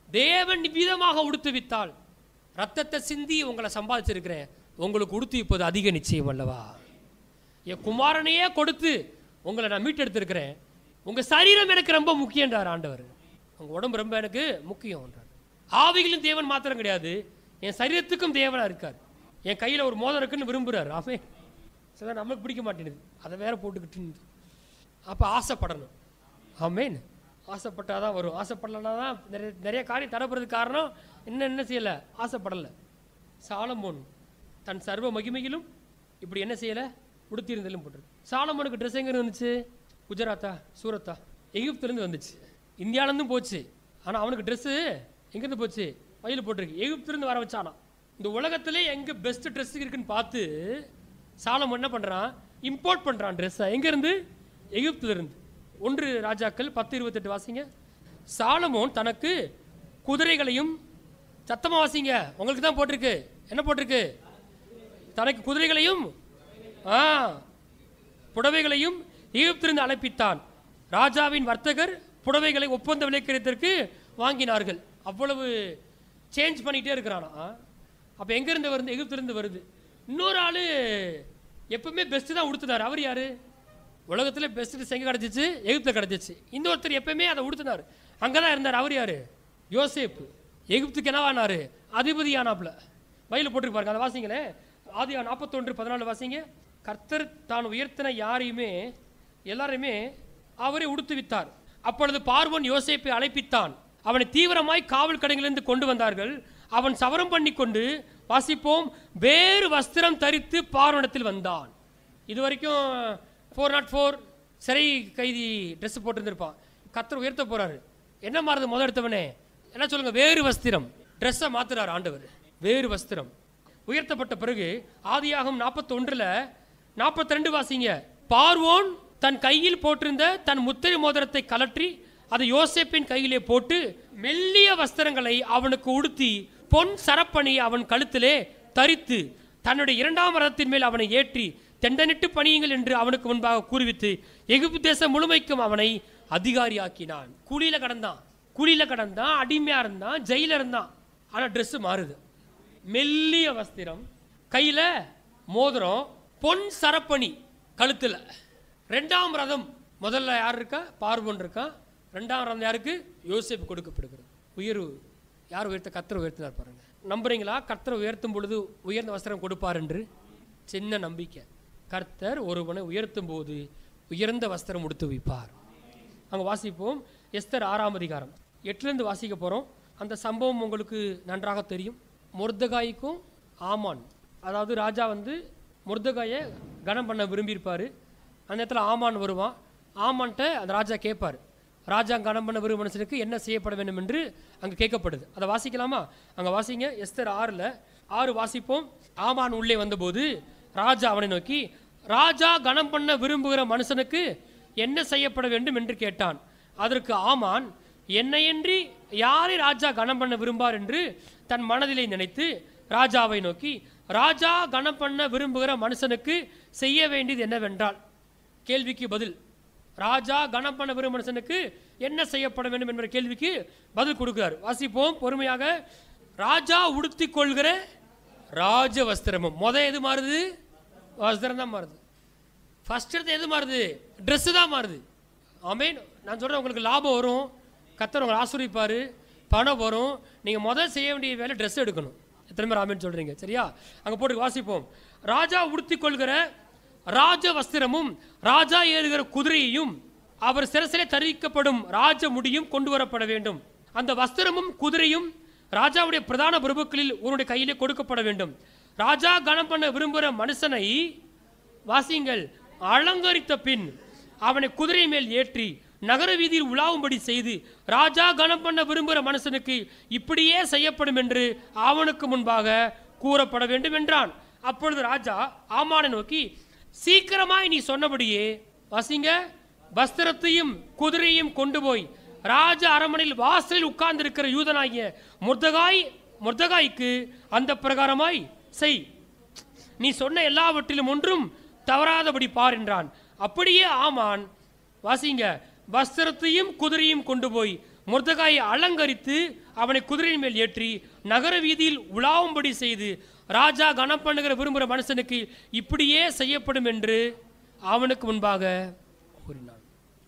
தேவன் விதமாக உடுத்துவித்தால், ரத்தத்தை சிந்தி உங்களை சம்பாதிச்சிருக்கிறேன், உங்களுக்கு உடுத்துவிப்பது அதிக நிச்சயம் அல்லவா? என் குமாரனையே கொடுத்து உங்களை நான் மீட்டெடுத்திருக்கிறேன். உங்க சரீரம் எனக்கு ரொம்ப முக்கியன்றார் ஆண்டவர். உங்க உடம்பு ரொம்ப எனக்கு முக்கியம். ஆவிகளும் தேவன் மாத்திரம் கிடையாது, என் சரீரத்துக்கும் தேவனா இருக்கார். என் கையில் ஒரு மோதிரம் இருக்குன்னு விரும்புகிறார். ஆமே, சில நம்மளுக்கு பிடிக்க மாட்டேங்குது, அதை வேற போட்டுக்கிட்டு. அப்போ ஆசைப்படணும். ஆமேன், ஆசைப்பட்டாதான் வரும். ஆசைப்படலன்னா தான் நிறைய காரியம் தரப்படுறதுக்கு காரணம் என்ன செய்யலை? ஆசைப்படலை. சாலமோன் தன் சர்வ மகிமையிலும் இப்படி என்ன செய்யலை? உடுத்தியிருந்தாலும் போட்டிருக்கு. சாலமோனுக்கு ட்ரெஸ் எங்கே வந்துச்சு? குஜராத்தா, சூரத்தா, எகிப்துலேருந்து வந்துச்சு. இந்தியாவிலேருந்தும் போச்சு. ஆனால் அவனுக்கு ட்ரெஸ்ஸு எங்கேருந்து போச்சு? வயலில் போட்டிருக்கு. எகிப்துலேருந்து வர வச்சானா. இந்த உலகத்திலே எங்கே பெஸ்ட் ட்ரெஸ் இருக்குன்னு பார்த்து சாலமோன் என்ன பண்ணுறான்? இம்போர்ட் பண்ணுறான் ட்ரெஸ்ஸை. எங்கேருந்து? எகிப்துலேருந்து. 1 ராஜாக்கள் 10:28 வாசிங்க. சாலமோன் தனக்கு குதிரைகளையும், சத்தமாக வாசிங்க, உங்களுக்கு தான் போட்டிருக்கு. என்ன போட்டிருக்கு? தனக்கு குதிரைகளையும் புடவைகளையும் எகிப்திலிருந்து அழைப்பித்தான். ராஜாவின் வர்த்தகர் புடவைகளை ஒப்பந்த விலைக்கிறதற்கு வாங்கினார்கள். அவ்வளவு சேஞ்ச் பண்ணிகிட்டே இருக்கிறானா. அப்போ எங்கேருந்து வருது? எகிப்திலிருந்து வருது. இன்னொரு ஆள் எப்பவுமே பெஸ்ட்டு தான் உடுத்துனார். அவர் யார்? உலகத்தில் பெஸ்ட் ட்ரெஸ் எங்கே கிடச்சிச்சு? எகிப்தில் கிடச்சிச்சு. இன்னொருத்தர் எப்பவுமே அதை உடுத்தினார், அங்கே தான் இருந்தார். அவர் யார்? யோசேப்பு. எகிப்துக்கு என்னவானார்? அதிபதியானாப்புல. வயலில் போட்டுருக்கு பாருங்க, அதை வாசிங்களே. ஆதியா 41:14 வாசிங்க. கர்த்தர் தான் உயர்த்தின யாரையுமே எல்லாரையுமே அவரை உடுத்துவித்தார். அப்பொழுது பார்வோன் யோசேப்பை அழைப்பித்தான். அவனை தீவிரமாய் காவல் கடைகளிலிருந்து கொண்டு வந்தார்கள். அவன் சவரம் பண்ணி கொண்டு, வாசிப்போம், வேறு வஸ்திரம் தரித்து பார்வனிடத்தில் வந்தான். இது வரைக்கும் 404 சிறை கைதி ட்ரெஸ் போட்டுருந்துருப்பான். கர்த்தர் உயர்த்த போறாரு. என்ன மாறுது? முதல் எடுத்தவனே என்ன சொல்லுங்க? வேறு வஸ்திரம். ட்ரெஸ்ஸை மாத்துறாரு ஆண்டவர். வேறு வஸ்திரம் உயர்த்தப்பட்ட பிறகு ஆதியாகமம் 41:42 வாசிங்க. பார்வோன் தன் கையில் போட்டிருந்த தன் முத்திரை மோதிரத்தை கலற்றி அதை யோசேப்பின் கையிலே போட்டு மெல்லிய வஸ்திரங்களை அவனுக்கு உடுத்தி பொன் சரப்பணி அவன் கழுத்திலே தரித்து தன்னுடைய 2ஆம் ரதத்தின் மேல் அவனை ஏற்றி தெண்டனிட்டு பணியுங்கள் என்று அவனுக்கு முன்பாக கூறிவித்து எகிப்து தேசம் முழுமைக்கும் அவனை அதிகாரியாக்கினான். கூலியில கடந்தான், அடிமையா இருந்தான், ஜெயில இருந்தான். ஆனா ட்ரெஸ் மாறுது. மெல்லிய வஸ்திரம், கையில மோதிரம், பொன் சரப்பணி கழுத்துல. 2ஆம் ரதம் முதல்ல யார் இருக்கா? பார்வோன் இருக்கா. 2ஆம் ரதம் யாருக்கு? யோசேப்பு கொடுக்கப்படுகிறது. உயர்வு யார் உயர்த்த? கர்த்தர் உயர்த்தினார் பாருங்க. நம்புறீங்களா? கர்த்தர் உயர்த்தும் பொழுது உயர்ந்த வஸ்திரம் கொடுப்பார் என்று? சின்ன நம்பிக்கை. கர்த்தர் ஒருவனை உயர்த்தும் போது உயர்ந்த வஸ்திரம் உடுத்து வைப்பார். அங்கே வாசிப்போம். எஸ்தர் 6ஆம் அதிகாரம் 8 வாசிக்க போகிறோம். அந்த சம்பவம் உங்களுக்கு நன்றாக தெரியும். மொர்தெகாய்க்கும் ஆமான், அதாவது ராஜா மொர்தெகாயை கனம் பண்ண விரும்பியிருப்பார். அந்த நேரத்தில் ஆமான் வருவான். ஆமான்ட்ட அந்த ராஜா கேட்பார், ராஜா கனம் பண்ண விரும்பும் மனுஷனுக்கு என்ன செய்யப்பட வேண்டும் என்று அங்கே கேட்கப்படுது. அதை வாசிக்கலாமா? அங்கே வாசிங்க. எஸ்தர் 6 வாசிப்போம். ஆமான் உள்ளே வந்தபோது ராஜா அவனை நோக்கி, ராஜா கனம் பண்ண விரும்புகிற மனுஷனுக்கு என்ன செய்யப்பட வேண்டும் என்று கேட்டான். அதற்கு ஆமான், என்னையன்றி யாரை ராஜா கனம் பண்ண விரும்பார் என்று தன் மனதிலே நினைத்து ராஜாவை நோக்கி, ராஜா கனம் பண்ண விரும்புகிற மனுஷனுக்கு செய்ய வேண்டியது என்னவென்றால், கேள்விக்கு பதில். ராஜா கனம் பண்ண விரும்பும் மனுஷனுக்கு என்ன செய்யப்பட வேண்டும் என்ற கேள்விக்கு பதில் கொடுக்கிறார். வாசிப்போம் பொறுமையாக. ராஜா உடுத்தி கொள்கிற ராஜ வஸ்திரமும். எது மாறுது? வஸ்திரம் தான் மாறுது. ஃபர்ஸ்ட் எடுத்து எது மாறுது? ட்ரெஸ்ஸு தான் மாறுது. ஆமீன். நான் சொல்கிறேன், உங்களுக்கு லாபம் வரும், கர்த்தர் உங்களை ஆசீர்வதிப்பார், பணம் வரும். நீங்கள் செய்ய வேண்டிய வேலை ட்ரெஸ் எடுக்கணும். எத்தனை பேர் ஆமீன் சொல்கிறீங்க? சரியா? அங்கே போட்டு வாசிப்போம். ராஜா உடுத்தி கொள்கிற ராஜ வஸ்திரமும் ராஜா ஏறுகிற குதிரையையும் அவர் சிரசிலே தரிக்கப்படும் ராஜ முடியும் கொண்டு வரப்பட வேண்டும். அந்த வஸ்திரமும் குதிரையும் ராஜாவுடைய பிரதான பிரபுக்களில் ஒருடைய கையிலே கொடுக்கப்பட வேண்டும். ராஜா கனம் பண்ண விரும்புகிற மனுஷனை வாசிங்கள் அலங்கரித்த பின் அவனை குதிரை மேல் ஏற்றி நகர வீதியில் உலாவும்படி செய்து, ராஜா கனம் பண்ண விரும்புகிற மனுஷனுக்கு இப்படியே செய்யப்படும் என்று அவனுக்கு முன்பாக கூறப்பட வேண்டும் என்றான். அப்பொழுது ராஜா ஆமானை நோக்கி, சீக்கிரமாய் நீ சொன்னபடியே வாசிங்க, வஸ்திரத்தையும் குதிரையும் கொண்டு போய் ராஜ அரண்மனையில் வாசலில் உட்கார்ந்து இருக்கிற யூதனாகிய மொர்தெகாய்க்கு அந்த பிரகாரமாய் செய். நீ சொன்ன எல்லாவற்றிலும் ஒன்றும் தவறாதபடி பார் என்றான். அப்படியே ஆமான் வாசிங்க வஸ்திரத்தையும் குதிரையும் கொண்டு போய் மொர்தெகாயை அலங்கரித்து அவனை குதிரையின் மேல் ஏற்றி நகர வீதியில் உலாவும்படி செய்து, ராஜா கனம் பண்ணுகிற விரும்புகிற மனுஷனுக்கு இப்படியே செய்யப்படும் என்று அவனுக்கு முன்பாக கூறினான்.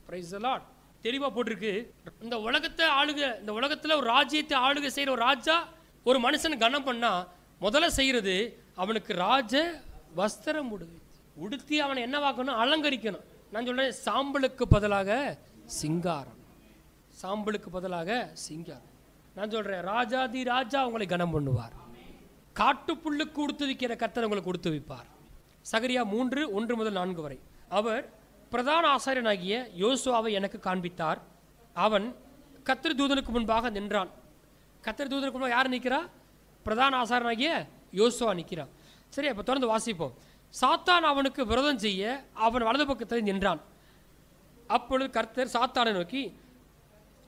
Praise the Lord. தெளிவாக போட்டிருக்கு. இந்த உலகத்தில் ஒரு ராஜ்யத்தை ஆளுகை செய்கிற ஒரு ராஜா ஒரு மனுஷன் கனம் பண்ணா முதல்ல செய்யறது அவனுக்கு ராஜ வஸ்திரம் உடுத்தி அவனை என்னவாக்கணும்? அலங்கரிக்கணும். நான் சொல்றேன், சாம்பலுக்கு பதிலாக சிங்காரம். சாம்பலுக்கு பதிலாக சிங்காரம். நான் சொல்றேன், ராஜாதி ராஜா உங்களை கனம் பண்ணுவார். காட்டுப்புல்லுக்கு கொடுத்து வைக்கிற கர்த்தர் உங்களை கொடுத்து வைப்பார். சகரியா 3:1-4 வரை. அவர் பிரதான ஆசாரியனாகிய யோசுவாவை எனக்கு காண்பித்தார். அவன் கர்த்தர் தூதனுக்கு முன்பாக நின்றான். கர்த்தர் தூதனுக்கு முன்பாக யார் நிற்கிறா? பிரதான ஆசாரியனாகிய யோசுவா நிற்கிறான். சரி, அப்போ தொடர்ந்து வாசிப்போம். சாத்தான் அவனுக்கு விரோதம் செய்ய அவன் வலது பக்கத்தில் நின்றான். அப்பொழுது கர்த்தர் சாத்தானை நோக்கி,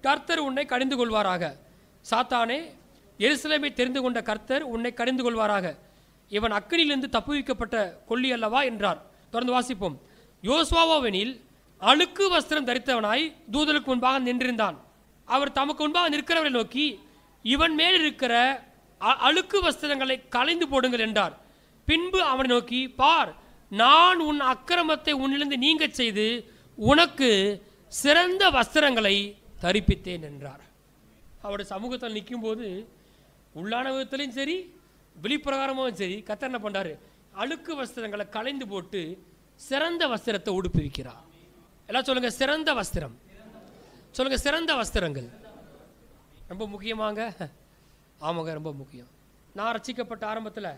கர்த்தர் உன்னை கடிந்து கொள்வாராக. சாத்தானே, எருசலேமை தெரிந்து கொண்ட கர்த்தர் உன்னை கடிந்து கொள்வாராக. இவன் அக்கினியிலிருந்து தப்புவிக்கப்பட்ட கொல்லி அல்லவா என்றார். தொடர்ந்து வாசிப்போம். யோசுவாவெனில் அழுக்கு வஸ்திரம் தரித்தவனாய் தூதனுக்கு முன்பாக நின்றிருந்தான். அவர் தமக்கு முன்பாக நிற்கிறவரை நோக்கி, இவன் மேல் இருக்கிற அழுக்கு வஸ்திரங்களை களைந்து போடுங்கள் என்றார். பின்பு அவனை நோக்கி, பார், நான் உன் அக்கிரமத்தை உன்னிலிருந்து நீங்க செய்து உனக்கு சிறந்த வஸ்திரங்களை தரிப்பித்தேன் என்றார். அவருடைய சமூகத்தில் நிற்கும் போது உள்ளான விதத்திலையும் சரி வெளிப்பிரகாரமும் சரி கர்த்தர் என்ன பண்றாரு? அழுக்கு வஸ்திரங்களை களைந்து போட்டு சிறந்த வஸ்திரத்தை உடுப்பிக்கிறார். எல்லாம் சொல்லுங்க, சிறந்த வஸ்திரம். சொல்லுங்க, சிறந்த வஸ்திரங்கள். ரொம்ப முக்கியமாங்க. ஆமாங்க, ரொம்ப முக்கியம். நான் ரட்சிக்கப்பட்ட ஆரம்பத்தில்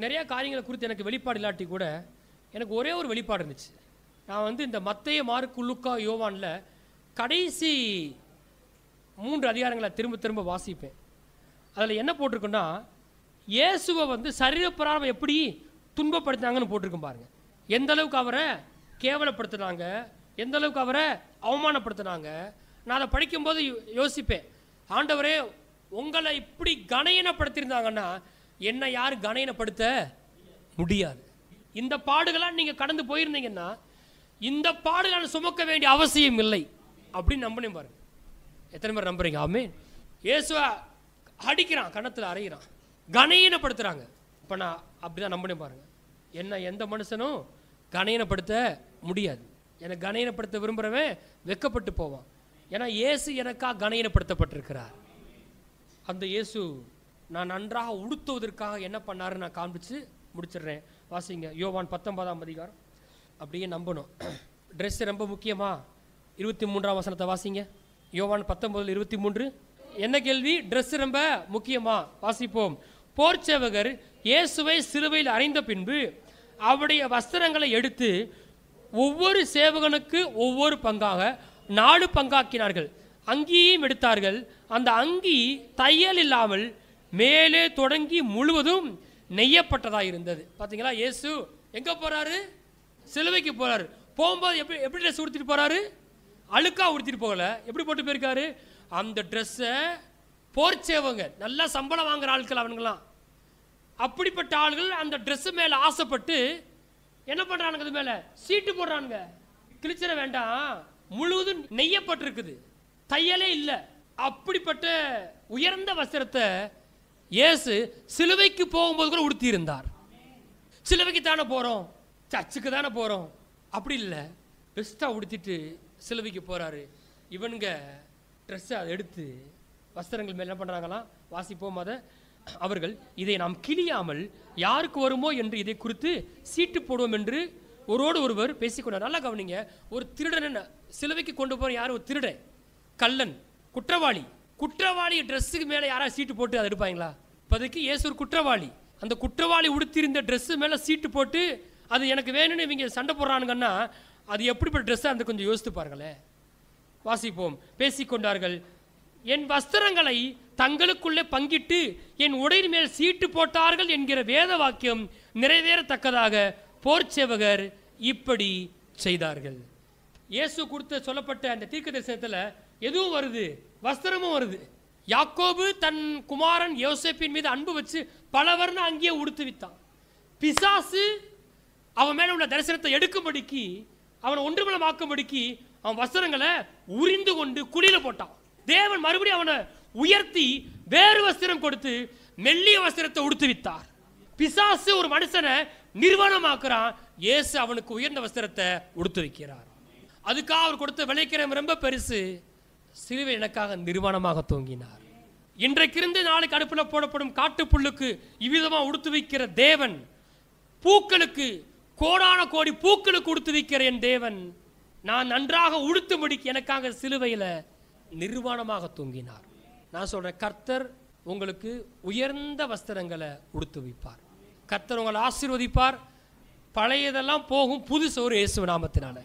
நிறைய காரியங்களை குறித்து எனக்கு வெளிப்பாடு இல்லாட்டி கூட எனக்கு ஒரே ஒரு வெளிப்பாடு இருந்துச்சு. நான் இந்த மத்தேயு, மார்க்கு, லூக்கா, யோவானில் கடைசி 3 அதிகாரங்களை திரும்ப திரும்ப வாசிப்பேன். அதில் என்ன போட்டிருக்குன்னா, இயேசுவை சரீரப்பிரகாரம் எப்படி துன்பப்படுத்தினாங்கன்னு போட்டிருக்கும் பாருங்க. எந்த அளவுக்கு அவரை கேவலப்படுத்தினாங்க, எந்த அளவுக்கு அவரை அவமானப்படுத்தினாங்க. நான் அதை படிக்கும்போது யோசிப்பேன், ஆண்டவரே, உங்களை இப்படி கணையனப்படுத்தியிருந்தாங்கன்னா என்ன யாரும் கணையனப்படுத்த முடியாது. இந்த பாடுகளாக நீங்கள் கடந்து போயிருந்தீங்கன்னா இந்த பாடுகளை சுமக்க வேண்டிய அவசியம் இல்லை அப்படின்னு நம்பினேன் பாருங்க. எத்தனை பேர் நம்புறீங்க? ஆமென். இயேசுவை அடிக்கிறான், கணத்தில் அறையிறான், கணையனப்படுத்துறாங்க. இப்போ நான் அப்படிதான் நம்பினேன் பாருங்க. என்ன எந்த மனுஷனும் கணையனப்படுத்த முடியாது. எனக்கு கணையனப்படுத்த விரும்புகிறவன் வெக்கப்பட்டு போவான். ஏன்னா இயேசு எனக்காக கணையனப்படுத்தப்பட்டிருக்கிறார். அந்த இயேசு நான் நன்றாக உடுத்துவதற்காக என்ன பண்ணாருன்னு நான் காண்பிச்சு முடிச்சிடுறேன். வாசிங்க, யோவான் 19ஆம் அதிகாரம். அப்படியே நம்பணும். ட்ரெஸ் ரொம்ப முக்கியமா? 23ஆம் வசனத்தை வாசிங்க. யோவான் 19:23. என்ன கேள்வி? ட்ரெஸ் ரொம்ப முக்கியமா? வாசிப்போம். போர்ச்சேவகர் இயேசுவை சிலுவையில் அறைந்த பின்பு அவருடைய வஸ்திரங்களை எடுத்து ஒவ்வொரு சேவகனுக்கு ஒவ்வொரு பங்காக 4 பங்காக்கினார்கள். அங்கியையும் எடுத்தார்கள். அந்த அங்கி தையல் இல்லாமல் மேலே தொடங்கி முழுவதும் நெய்யப்பட்டதாக இருந்தது. பார்த்தீங்களா, இயேசு எங்கே போகிறாரு? சிலுவைக்கு போகிறாரு. போகும்போது எப்படி ட்ரெஸ் உடுத்திட்டு போகிறாரு? அழுக்கா உடுத்திட்டு போகல. எப்படி போட்டு போயிருக்காரு? அந்த ட்ரெஸ்ஸை போர்ச்சேவங்க, நல்லா சம்பளம் வாங்குற ஆட்கள் அவனுங்களாம். அப்படிப்பட்ட ஆள்கள் அந்த ட்ரெஸ்ஸு மேலே ஆசைப்பட்டு என்ன பண்ணுறானுங்க? அது மேலே சீட்டு போடுறானுங்க. கிழிச்சிட வேண்டாம், முழுவதும் நெய்யப்பட்டிருக்குது, தையலே இல்லை. அப்படிப்பட்ட உயர்ந்த வஸ்திரத்தை இயேசு சிலுவைக்கு போகும்போது கூட உடுத்தி இருந்தார். சிலுவைக்கு தானே போகிறோம், சர்ச்சுக்கு தானே போகிறோம், அப்படி இல்லை, பெஸ்ட்டாக உடுத்திட்டு சிலுவைக்கு போகிறாரு. இவனுங்க ட்ரெஸ்ஸை அதை எடுத்து வஸ்திரங்கள் மேலே என்ன பண்ணுறாங்களாம்? வாசிப்போம் அதை. அவர்கள் இதை நாம் கிழியாமல் யாருக்கு வருமோ என்று இதை குறித்து சீட்டு போடுவோம் என்று ஒருவோடு ஒருவர் பேசிக்கொண்டார். நல்லா கவனிங்க, ஒரு திருடன் சிலுவைக்கு கொண்டு போகிற யார்? ஒரு திருடன், கள்ளன், குற்றவாளி. குற்றவாளி ட்ரெஸ்ஸுக்கு மேலே யாராவது சீட்டு போட்டு அதை எடுப்பாங்களா? இப்போதைக்கு இயேசு ஒரு குற்றவாளி. அந்த குற்றவாளி உடுத்திருந்த ட்ரெஸ்ஸு மேலே சீட்டு போட்டு அது எனக்கு வேணும்னு இவங்க சண்டை போடுறானுங்கன்னா அது எப்படிப்பட்ட ட்ரெஸ்ஸாக அந்த கொஞ்சம் யோசித்து பாருங்களேன். வாசிப்போம். பேசிக்கொண்டார்கள், என் வஸ்திரங்களை தங்களுக்குள்ளே பங்கிட்டு என் உடையின் மேல் சீட்டு போட்டார்கள் என்கிற வேத வாக்கியம் நிறைவேறத்தக்கதாக போர்ச்சேவகர் இப்படி செய்தார்கள். இயேசு கொடுத்த சொல்லப்பட்ட அந்த தீர்க்க தரிசனத்தில் எதுவும் வருது, வஸ்திரமும் வருது. யாக்கோபு தன் குமாரன் யோசேப்பின் மீது அன்பு வச்சு பலவர்ண அங்கேயே உடுத்து வித்தான். பிசாசு அவன் மேல உள்ள தரிசனத்தை எடுக்கும்படிக்கு, அவனை ஒன்றுமலமாக்கும்படிக்கு அவன் வஸ்திரங்களை உரிந்து கொண்டு குழியில போட்டான். தேவன் மறுபடியும் அவனை உயர்த்தி வேறு வஸ்திரம் கொடுத்து மெல்லிய வஸ்திரத்தை உடுத்து வித்தார். பிசாசு ஒரு மனுஷனை நிர்வாணமாக்குறான், இயேசு அவனுக்கு உயர்ந்த வஸ்திரத்தை உடுத்து வைக்கிறார். அதுக்காக அவர் கொடுத்த விளைக்கிறம் ரொம்ப பெருசு. சிலுவை எனக்காக நிர்வாணமாக தூங்கினார். இன்றைக்கிருந்து நாளைக்கு அடுப்பில் போடப்படும் காட்டுப்புல்லுக்கு இவ்விதமாக உடுத்து வைக்கிற தேவன், பூக்களுக்கு கோடான கோடி பூக்களுக்கு உடுத்து வைக்கிற என் தேவன் நான் நன்றாக உடுத்தும்படிக்கு எனக்காக சிலுவையில் நிர்வாணமாக தூங்கினார். நான் சொல்றேன், கர்த்தர் உங்களுக்கு உயர்ந்த வஸ்திரங்களை உடுத்து வைப்பார். கர்த்தர் உங்களை ஆசீர்வதிப்பார். பழையதெல்லாம் போகும், புதுசு ஒரு இயேசு நாமத்தினால.